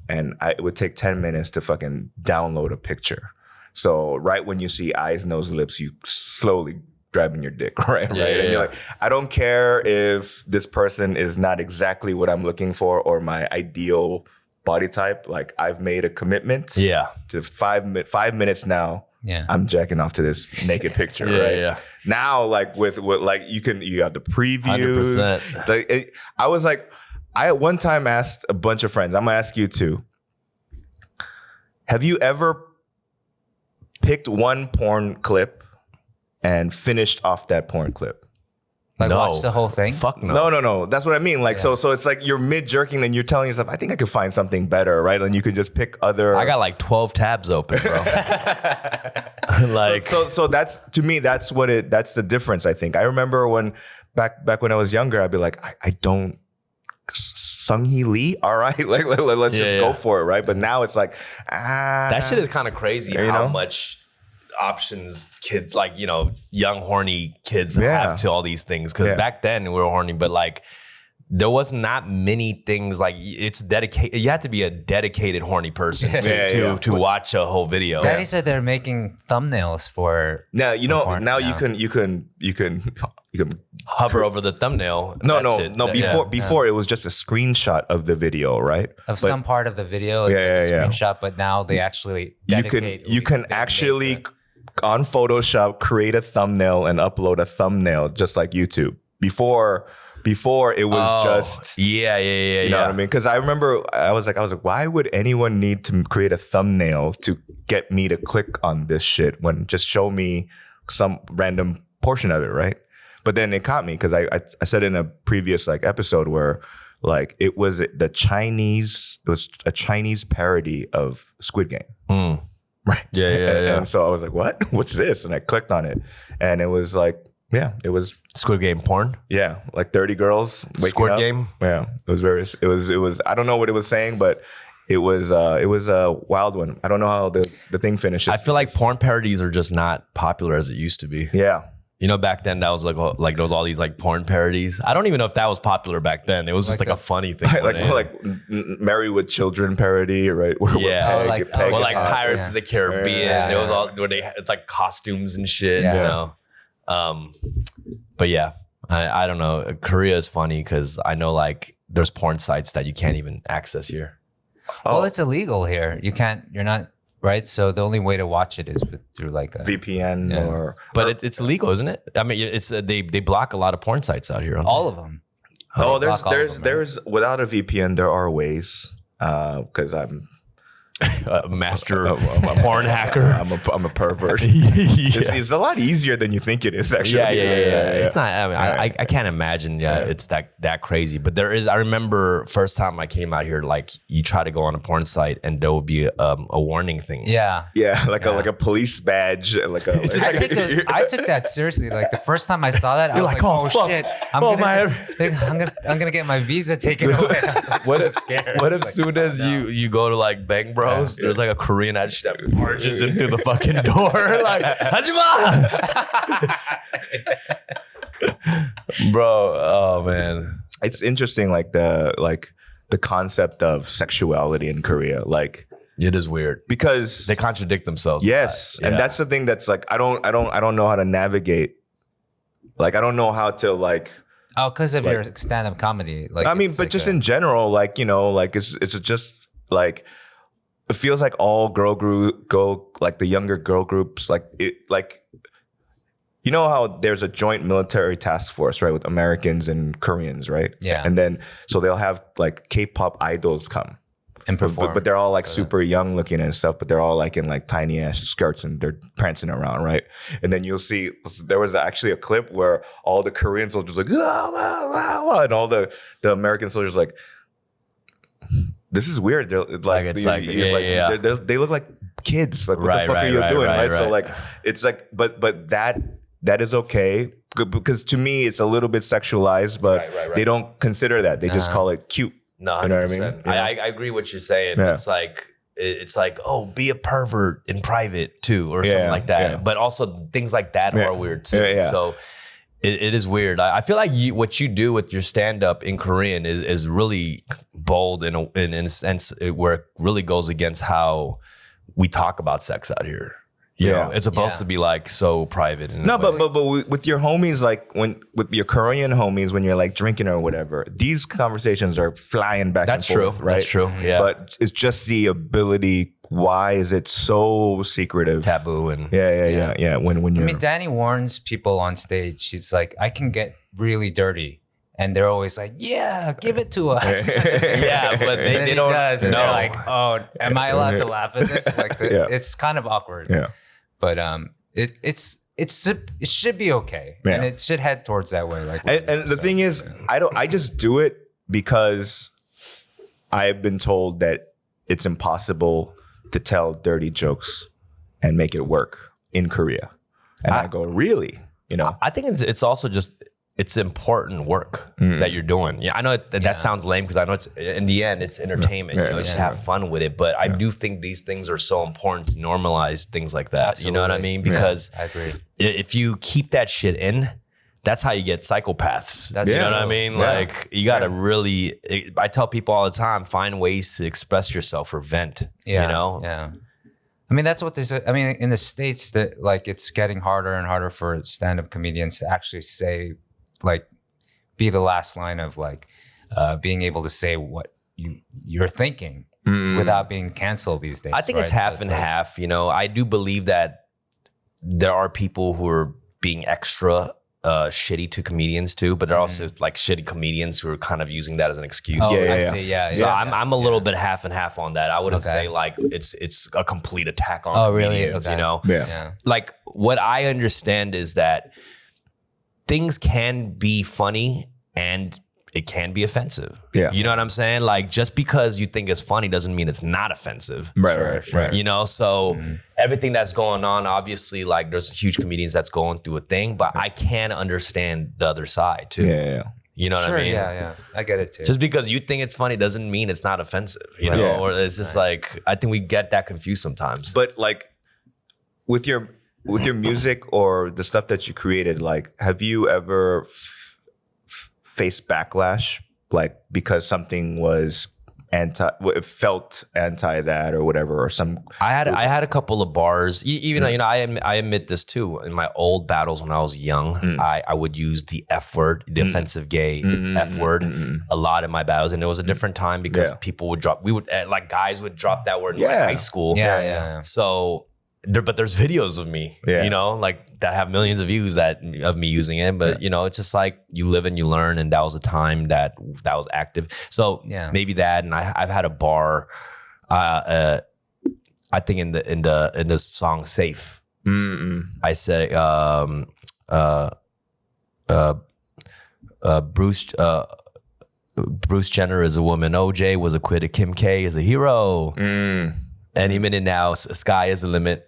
and it would take 10 minutes to fucking download a picture. So right when you see eyes, nose, lips, you slowly grabbing your dick, right? And you're like, I don't care if this person is not exactly what I'm looking for or my ideal body type. Like I've made a commitment to 5 minutes now. I'm jacking off to this naked picture, right? Now, like with like you have the previews. 100%. Like I was like, I at one time asked a bunch of friends, I'm gonna ask you too. Have you ever picked one porn clip and finished off that porn clip? Like watch the whole thing? Fuck no. No. That's what I mean. Like so it's like you're mid jerking and you're telling yourself, I think I could find something better, right? And you could just pick other. I got like 12 tabs open, bro. Like so that's to me that's the difference. I think I remember when back when I was younger, I'd be like, I don't. Sung-hee Lee, all right, like let's just go for it, right? But now it's like that shit is kind of crazy. How much options kids like young horny kids have to all these things, because back then we were horny, but like there was not many things. Like it's dedicated. You have to be a dedicated horny person to watch a whole video. Daddy said they're making thumbnails for now. You can hover over the thumbnail. Before it was just a screenshot of the video, right? Some part of the video. It's a screenshot, but now they actually dedicate. You can actually on Photoshop create a thumbnail and upload a thumbnail just like YouTube. Before it was just you know what I mean? Because I remember I was like, why would anyone need to create a thumbnail to get me to click on this shit when just show me some random portion of it, right? But then it caught me because I said in a previous like episode where like it was a Chinese parody of Squid Game. Right. Yeah. And so I was like, what? What's this? And I clicked on it and it was like, it was Squid Game porn. Yeah, like 30 girls waking Squid up. Game. Yeah, it was. I don't know what it was saying, but it was a wild one. I don't know how the thing finishes. I feel like porn parodies are just not popular as it used to be. Yeah. Back then that was like there was all these like porn parodies. I don't even know if that was popular back then. It was just like a funny thing. Like Married with Children parody, right? Like Pirates of the Caribbean. It was all where it's like costumes and shit. But I don't know. Korea is funny because I know like there's porn sites that you can't even access here. Well, it's illegal here. You're not. Right, so the only way to watch it is through like a VPN it's illegal, isn't it? I mean, it's they block a lot of porn sites out here. All of them. There's without a VPN there are ways because I'm a master porn hacker. I'm a pervert. Yeah. It's a lot easier than you think it is, actually. Yeah. It's not. I mean, I can't imagine. It's that crazy. But there is. I remember first time I came out here, like you try to go on a porn site and there will be a warning thing. Yeah, like a police badge, like a. I took that seriously. Like the first time I saw that, I was like, oh shit, I'm gonna get my visa taken away. I was like, so scared. What as soon as you go to like Bang Bros, there's like a Korean ad that barges in through the fucking door, like Hajima. Bro, oh man, it's interesting, like the concept of sexuality in Korea, like. It is weird because they contradict themselves. Yes, and that's the thing that's like I don't know how to navigate. Like I don't know how to like. Oh, because of your stand-up comedy. Like I mean, but like just in general, like like it's just like it feels like all like the younger girl groups, like it like. You know how there's a joint military task force, right, with Americans and Koreans, right? Yeah, and then so they'll have like K-pop idols come. And perform. But they're all like super young looking and stuff, but they're all like in like tiny ass skirts and they're prancing around, right? And then you'll see there was actually a clip where all the Korean soldiers like, and all the American soldiers like, this is weird. They're like, they look like kids. Like, what the fuck are you doing, right? So like, it's like, but that is okay because to me it's a little bit sexualized, but they don't consider that. They just call it cute. No, 100%. You know what I mean? I agree what you're saying. Yeah. It's like, oh, be a pervert in private too, or something like that. Yeah. But also things like that are weird too. Yeah. So it is weird. I feel like what you do with your stand-up in Korean is really bold in a sense where it really goes against how we talk about sex out here. You know, it's supposed to be like so private. No, but with your homies, like with your Korean homies, when you're like drinking or whatever, these conversations are flying back and forth, right? That's true. Yeah. But it's just the ability. Why is it so secretive? Taboo and yeah. When you're, I mean, Danny warns people on stage. She's like, I can get really dirty. And they're always like, yeah, give it to us. Yeah, but they don't know. And they're like, oh, am I allowed to laugh at this? Like, it's kind of awkward. Yeah. But it should be okay, and it should head towards that way. Like, and the thing is, I just do it because I've been told that it's impossible to tell dirty jokes and make it work in Korea, and I go, really, you know? I think it's also just. It's important work that you're doing. Yeah, I know that sounds lame because I know it's in the end it's entertainment. You know, you should have fun with it. But I do think these things are so important to normalize things like that. Absolutely. You know what I mean? Because I agree. If you keep that shit in, that's how you get psychopaths. You know what I mean? Like you gotta really. I tell people all the time: find ways to express yourself or vent. Yeah, you know? Yeah. I mean, that's what they say. I mean, in the States, that like it's getting harder and harder for stand-up comedians to actually say. Like be the last line of like being able to say what you're thinking without being canceled these days. I think it's half and half. You know, I do believe that there are people who are being extra shitty to comedians too, but there are also like shitty comedians who are kind of using that as an excuse. Oh, I see. Yeah. So I'm a little bit half and half on that. I wouldn't say like it's a complete attack on comedians. Okay. You know, yeah. Like what I understand is that. Things can be funny and it can be offensive. Yeah. You know what I'm saying? Like just because you think it's funny doesn't mean it's not offensive. Right. You know, so everything that's going on, obviously, like there's huge comedians that's going through a thing, but I can understand the other side too. Yeah. You know what I mean? Yeah. I get it too. Just because you think it's funny doesn't mean it's not offensive, you know? Or it's just like, I think we get that confused sometimes. But like with your music or the stuff that you created, like, have you ever faced backlash, like because something was it felt anti that or whatever, or some? I had a couple of bars. Even you know, I admit this too. In my old battles when I was young, I would use the F word, the offensive gay F word, a lot in my battles, and it was a different time because people would drop. We would like guys would drop that word in like high school. Yeah. So. But there's videos of me, you know, like that have millions of views of me using it. But you know, it's just like you live and you learn, and that was a time that was active. So maybe that, and I've had a bar I think in the song "Safe," I said Bruce Jenner is a woman, OJ was acquitted, Kim K is a hero. Any minute now, sky is the limit.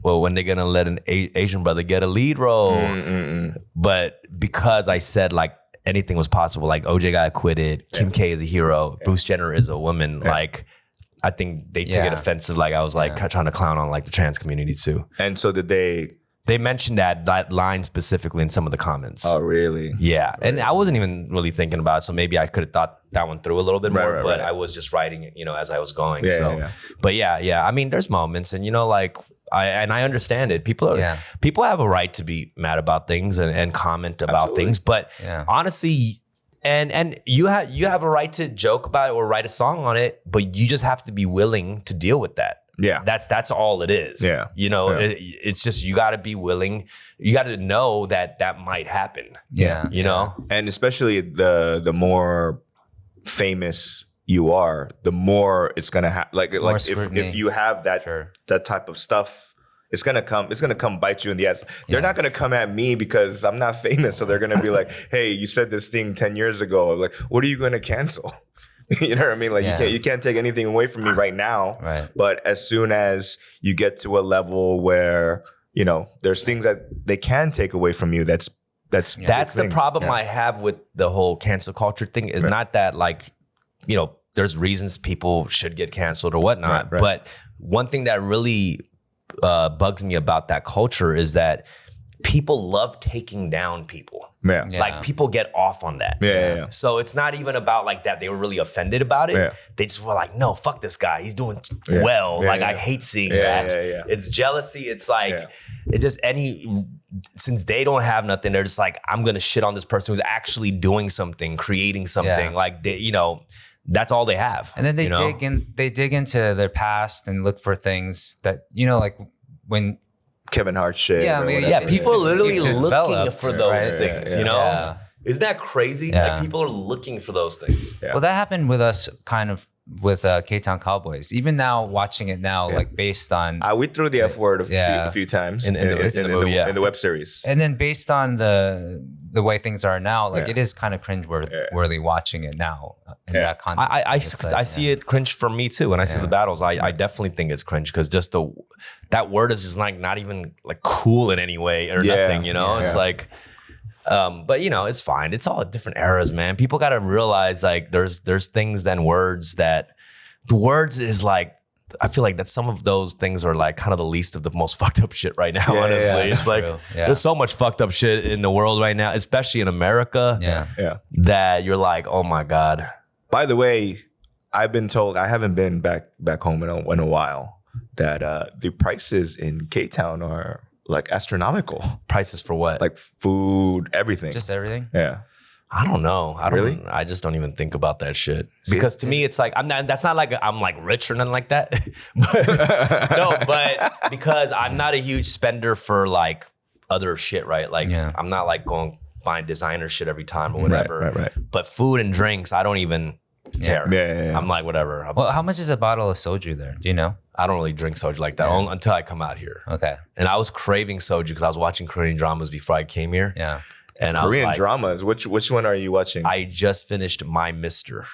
Well, when they're gonna let an Asian brother get a lead role? But because I said like anything was possible, like OJ got acquitted, Kim K is a hero, Bruce Jenner is a woman, like I think they took it offensive. Like I was like trying to clown on like the trans community too. And so did they? They mentioned that line specifically in some of the comments. Oh, really? Yeah. And I wasn't even really thinking about it, so maybe I could have thought that one through a little bit more, but I was just writing it, as I was going. But yeah. I mean, there's moments, and like I understand it. People have a right to be mad about things and comment about things, but honestly, and you have a right to joke about it or write a song on it, but you just have to be willing to deal with that. Yeah, that's all it is. Yeah, it's just you got to be willing. You got to know that might happen. Yeah, and especially the more famous you are, the more it's gonna happen. Like if you have that that type of stuff, it's gonna come bite you in the ass. They're not gonna come at me because I'm not famous, so they're gonna be like, "Hey, you said this thing 10 years ago. Like, what are you gonna cancel?" You know what I mean? Like you can't take anything away from me right now. Right. But as soon as you get to a level where, there's things that they can take away from you, that's the problem I have with the whole cancel culture thing is not that like, there's reasons people should get canceled or whatnot. Right. But one thing that really bugs me about that culture is that people love taking down people. Yeah. Like people get off on that. Yeah. So it's not even about like that they were really offended about it. Yeah. They just were like, no, fuck this guy. He's doing well. Like I hate seeing that. Yeah. It's jealousy. It's like it's just since they don't have nothing, they're just like, I'm gonna shit on this person who's actually doing something, creating something. Like they, that's all they have. And then they dig into their past and look for things that, like when Kevin Hart shit. Yeah, people are literally looking for those things, Yeah. Isn't that crazy? Yeah. Like people are looking for those things. Yeah. Well, that happened with us kind of with K-Town Cowboys. Even now, watching it now, like based on... we threw the F word a few times in the web series. And then based on the way things are now, like it is kind of cringe-worthy watching it now in that context. I see it cringe for me too. When I see the battles, I definitely think it's cringe because just that word is just like not even like cool in any way or nothing, It's like... but it's fine. It's all different eras, man. People got to realize like there's things than words that the words is like, I feel like that some of those things are like kind of the least of the most fucked up shit right now, honestly. It's like there's so much fucked up shit in the world right now, especially in America. That you're like, oh my God. By the way, I've been told, I haven't been back home in a while, that the prices in K-Town are like astronomical. Prices for what? Like food, everything. Just everything? Yeah. I don't know. Really? I just don't even think about that shit. Because to me, it's like, that's not like I'm like rich or nothing like that. but because I'm not a huge spender for like other shit, right? Like I'm not like going find designer shit every time or whatever. Right. But food and drinks, I don't even care. Yeah. I'm like, whatever. Well, how much is a bottle of soju there? Do you know? I don't really drink soju like that until I come out here. Okay. And I was craving soju because I was watching Korean dramas before I came here. Yeah. And Korean dramas. Which one are you watching? I just finished My Mister.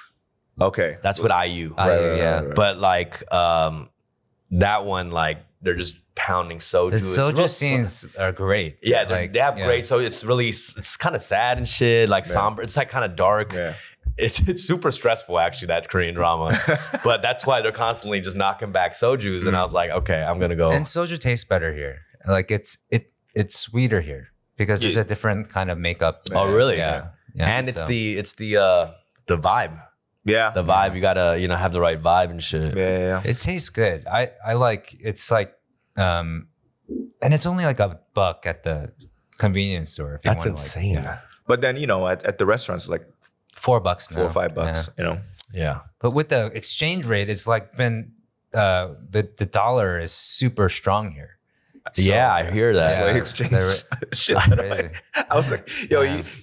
Okay. That's with IU. Right. But like that one, like they're just pounding soju. The soju scenes are great. Yeah, they have great. So it's kind of sad and shit, like somber. It's like kind of dark. Yeah. It's super stressful, actually, that Korean drama. But that's why they're constantly just knocking back sojus. And I was like, okay, I'm gonna go. And soju tastes better here. Like it's sweeter here because there's a different kind of makeup. Oh, really? Yeah. And it's the vibe. Yeah. The vibe. You gotta have the right vibe and shit. Yeah. It tastes good. I like. It's like, and it's only like $1 at the convenience store. If That's you insane. But then at the restaurants, like $4 now. $4 or $5. Yeah. But with the exchange rate, it's like been the dollar is super strong here. So, I hear that. That's why exchange. Shit. Crazy. I was like,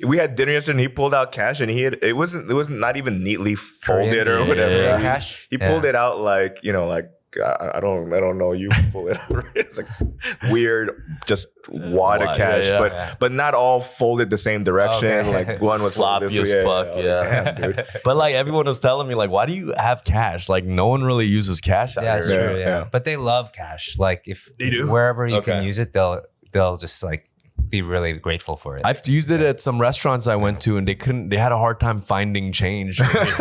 we had dinner yesterday and he pulled out cash and it wasn't not even neatly folded or whatever. Cash? He pulled it out like I don't know you people. It's like weird, just wad of cash, but not all folded the same direction. Okay. Like one was sloppy as fuck. Damn, dude. But like everyone was telling me, like, why do you have cash? Like no one really uses cash out That's here. true. Yeah, but they love cash. Like if They do? wherever you can use it, they'll just like be really grateful for it. I've used it at some restaurants I went to, and they had a hard time finding change for me.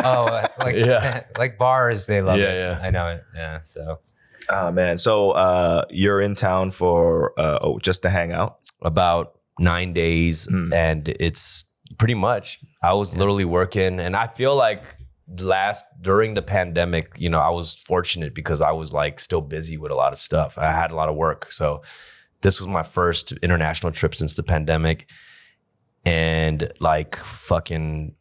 Like bars, they love it. Yeah. I know it. Yeah. So. Man. So you're in town for just to hang out? About 9 days, and it's pretty much I was literally working, and I feel like during the pandemic, you know, I was fortunate because I was like still busy with a lot of stuff. I had a lot of work, so this was my first international trip since the pandemic, and like fucking,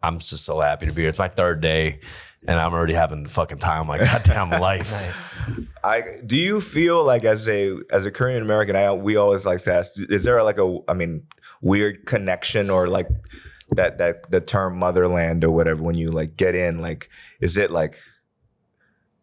I'm just so happy to be here. It's my third day. And I'm already having the fucking time of my goddamn life. Nice. Do you feel like as a Korean American, we always like to ask, is there like weird connection or like that the term motherland or whatever when you like get in, like is it like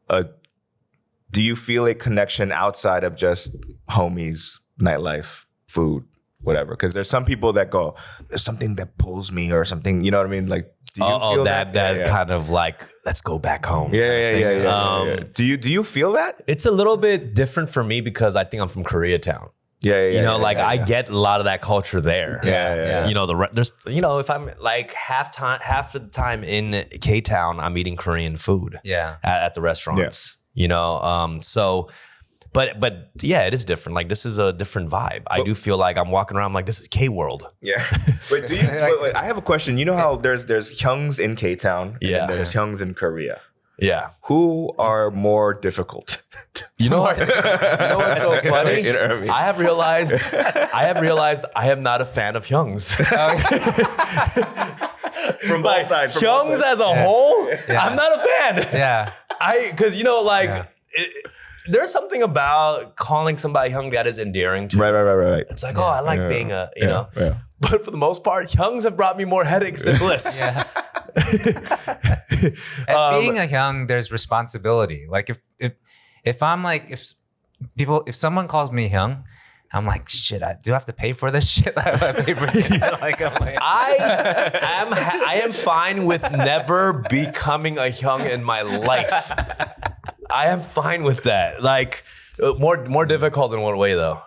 do you feel a connection outside of just homies, nightlife, food, whatever? Because there's some people that go, there's something that pulls me or something, you know what I mean? Like do you feel that kind of like, let's go back home. Yeah. Do you feel that? It's a little bit different for me because I think I'm from Koreatown. I get a lot of that culture there. Yeah. You know, there's, you know, if I'm like half of the time in K-Town, I'm eating Korean food. Yeah. At the restaurants. You know, so. But yeah, it is different. Like this is a different vibe. I do feel like I'm walking around I'm like, this is K-World. Yeah. But do you? wait, I have a question. You know how there's Hyungs in K-Town, and then there's Hyungs in Korea. Yeah. Who are more difficult? You know what? What's so funny? You know what I mean? I have realized I am not a fan of Hyungs. From both sides. Hyungs as a whole, I'm not a fan. Yeah. Because you know, like. There's something about calling somebody Hyung that is endearing to you. Right. It's like, I like being a, you know. Yeah. But for the most part, Hyungs have brought me more headaches than bliss. Yeah. Being a Hyung, there's responsibility. Like if I'm like, if someone calls me Hyung, I'm like, shit, I do have to pay for this shit. I pay for it. I am fine with never becoming a Hyung in my life. I am fine with that. Like more difficult in what way though?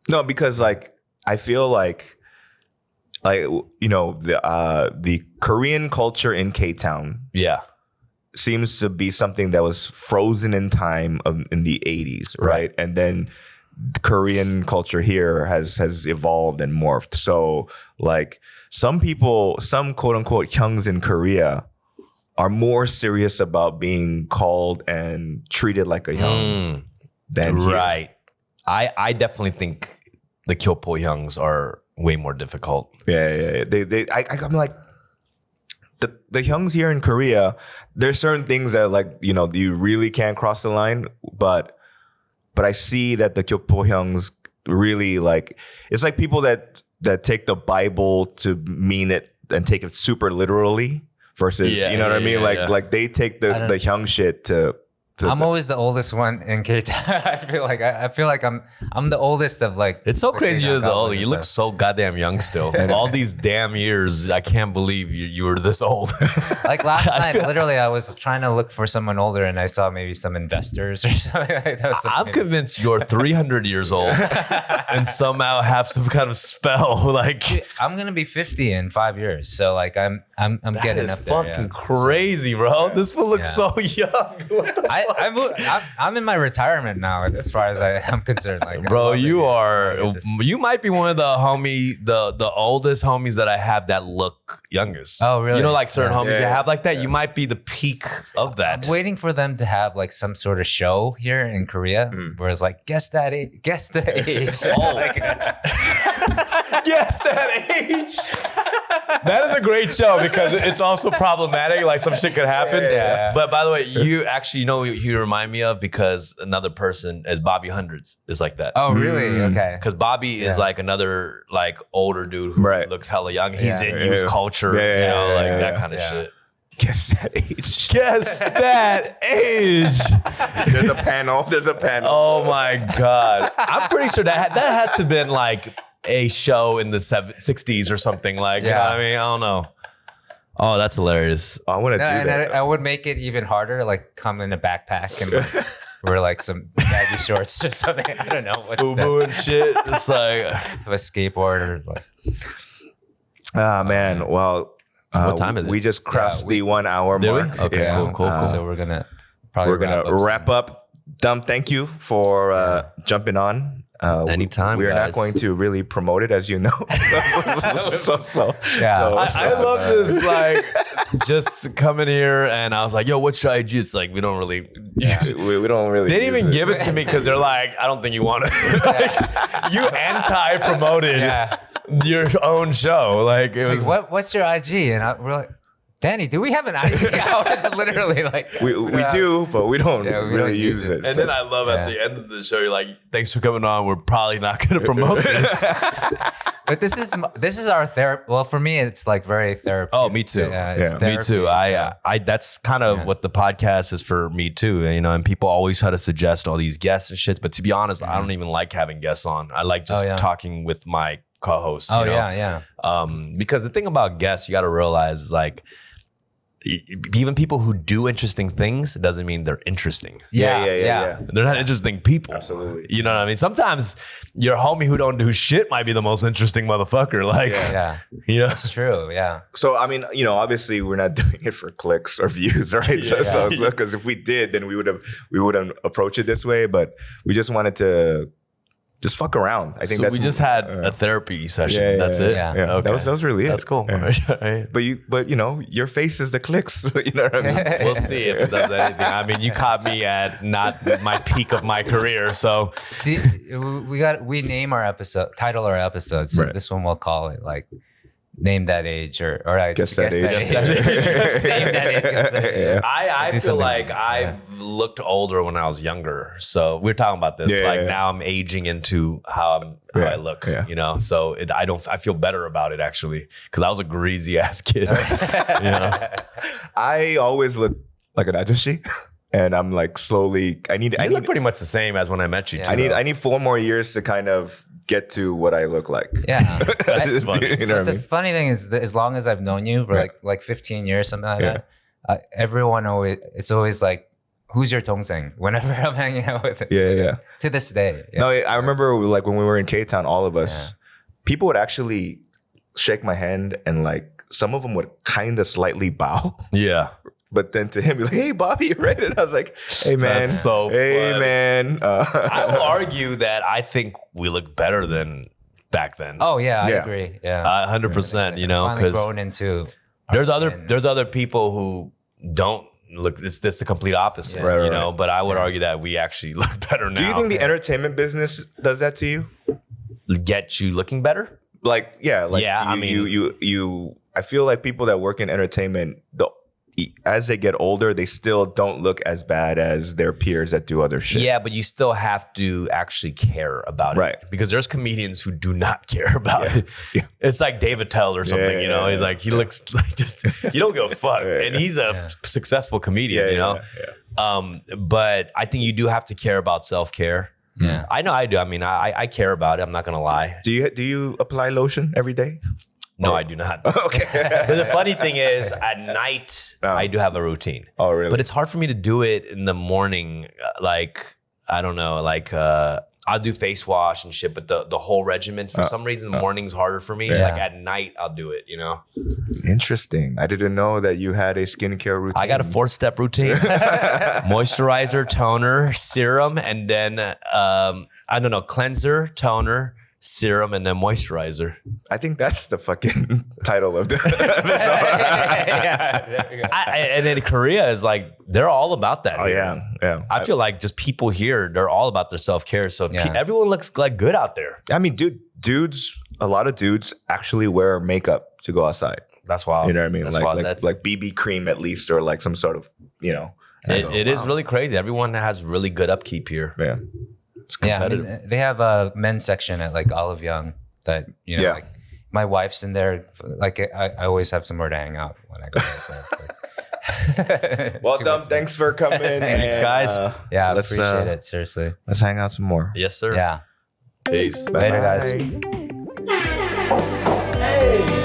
No, because like I feel like you know the Korean culture in K-Town seems to be something that was frozen in time in the 80s, right? And then Korean culture here has evolved and morphed. So like some quote unquote Hyungs in Korea are more serious about being called and treated like a Hyung than here. Right. I definitely think the Kyopo Hyungs are way more difficult. Yeah. I'm like the Hyungs here in Korea. There's certain things that like you know you really can't cross the line, but I see that the Kyopo Hyungs really like it's like people that take the Bible to mean it and take it super literally. Versus, you know what I mean? Like they take the Hyung shit to I'm always the oldest one in K-Town. I feel like I'm the oldest of like. It's so crazy you're the oldest. You look so goddamn young still. All these damn years, I can't believe you were this old. Like last night, literally, I was trying to look for someone older, and I saw maybe some investors or something like that. I'm convinced you're 300 years old and somehow have some kind of spell. Like I'm gonna be 50 in 5 years, so like I'm getting up there. Fucking crazy, bro. This fool looks so young. What the I'm in my retirement now, as far as I'm concerned. Like, bro, you might be one of the oldest homies that I have that look youngest. Oh, really? You know, like certain homies you have like that. You might be the peak of that. I'm waiting for them to have like some sort of show here in Korea, where it's like guess the age. Guess that age. That is a great show because it's also problematic. Like some shit could happen. Yeah. But by the way, you actually know who you remind me of because another person is Bobby Hundreds is like that. Oh, really? Okay. Because Bobby is like another like older dude who looks hella young. He's in youth culture, that kind of shit. Guess that age. Guess that age. There's a panel. Oh my God. I'm pretty sure that had to been like a show in the 60s or something. Like, you know what I mean? I don't know. Oh, that's hilarious. I want to do that. I would make it even harder, like come in a backpack and wear like some baggy shorts or something. I don't know. FUBU and shit. It's like have a skateboard or like. Ah, man. Well, what time is it? We just crossed the 1 hour mark. Okay, cool. So we're gonna wrap up. Dumb, thank you for jumping on. Anytime, we're guys. not going to really promote it, as you know. I love this. Like, just coming here, and I was like, "Yo, what's your IG?" It's like we don't really. we don't really. They didn't even give it to me because they're like, "I don't think you want it." Like, you anti-promoted your own show. Like, it was, like what's your IG? And we're like, Danny, do we have an IG? I was literally like, we do, but we don't really use it. And then I love at the end of the show, you're like, "Thanks for coming on. We're probably not going to promote this." But this is our therapy. Well, for me, it's like very therapy. Oh, me too. Me too. I that's kind of what the podcast is for me too. You know, and people always try to suggest all these guests and shit. But to be honest, I don't even like having guests on. I like just talking with my co-hosts. You know? Because the thing about guests, you got to realize, like, even people who do interesting things doesn't mean they're interesting. Yeah. They're not interesting people. Absolutely. You know what I mean? Sometimes your homie who don't do shit might be the most interesting motherfucker. Like, you know? That's true. Yeah. So, I mean, you know, obviously we're not doing it for clicks or views, right? So, because if we did, then we wouldn't approach it this way. But we just wanted to just fuck around. I think so that's we just had a therapy session. That's it. Yeah. Okay. That was really it. That's cool. Yeah. But you know, your face is the clicks. You know what I mean? We'll see if it does anything. I mean, you caught me at not my peak of my career, so see, we name our episode, title our episode. So this one we'll call it like Name That Age or I guess that age. Name That Age. I feel like I looked older when I was younger. So we're talking about this. Now I'm aging into how I look, you know? So I feel better about it actually. Cause I was a greasy ass kid. You know? I always look like an ajushi. And I'm like slowly, I need look pretty much the same as when I met you too. I need 4 more years to kind of get to what I look like. Yeah. That's funny. You know what I mean? The funny thing is that as long as I've known you for like 15 years, something like that, everyone it's always like, who's your tongseng? Whenever I'm hanging out with it. To this day. Yeah. No, I remember like when we were in Koreatown, all of us, people would actually shake my hand and like some of them would kind of slightly bow. Yeah. But then to him, be like, "Hey, Bobby," right? And I was like, "Hey, man." That's so hey, funny. Man. I will argue that I think we look better than back then. Oh, yeah, I agree. Yeah. 100%, you know, because grown into there's other people who don't look, it's the complete opposite, you know, but I would argue that we actually look better now. Do you think the entertainment business does that to you? Get you looking better? Like, I mean, I feel like people that work in entertainment, as they get older, they still don't look as bad as their peers that do other shit. Yeah, but you still have to actually care about it. Right. Because there's comedians who do not care about it. Yeah. It's like David Tell or something, you know? He's like, he looks like just, you don't give a fuck. And he's a successful comedian, you know? But I think you do have to care about self-care. Yeah. I know I do. I mean, I care about it. I'm not going to lie. Do you apply lotion every day? No, I do not. Okay. But the funny thing is, at night, I do have a routine. Oh, really? But it's hard for me to do it in the morning. Like, I don't know, like I'll do face wash and shit, but the whole regimen, for some reason, the morning's harder for me. Yeah. Like at night, I'll do it, you know? Interesting. I didn't know that you had a skincare routine. I got a 4-step routine. Moisturizer, toner, serum, and then, I don't know, cleanser, toner, serum, and then moisturizer. I think that's the fucking title of the episode. And then Korea is like, they're all about that. Oh, yeah. I feel like just people here, they're all about their self-care. So everyone looks like good out there. I mean, a lot of dudes actually wear makeup to go outside. That's wild. You know what I mean? That's like, wild. like BB cream at least, or like some sort of, you know. It is really crazy. Everyone has really good upkeep here. Yeah. It's competitive. I mean, they have a men's section at like Olive Young that, you know, like my wife's in there. Like I always have somewhere to hang out when I go there. So it's like, Well, Dumb, thanks for coming. Thanks, guys. Yeah, appreciate it. Seriously. Let's hang out some more. Yes, sir. Yeah. Peace. Later, guys. Hey.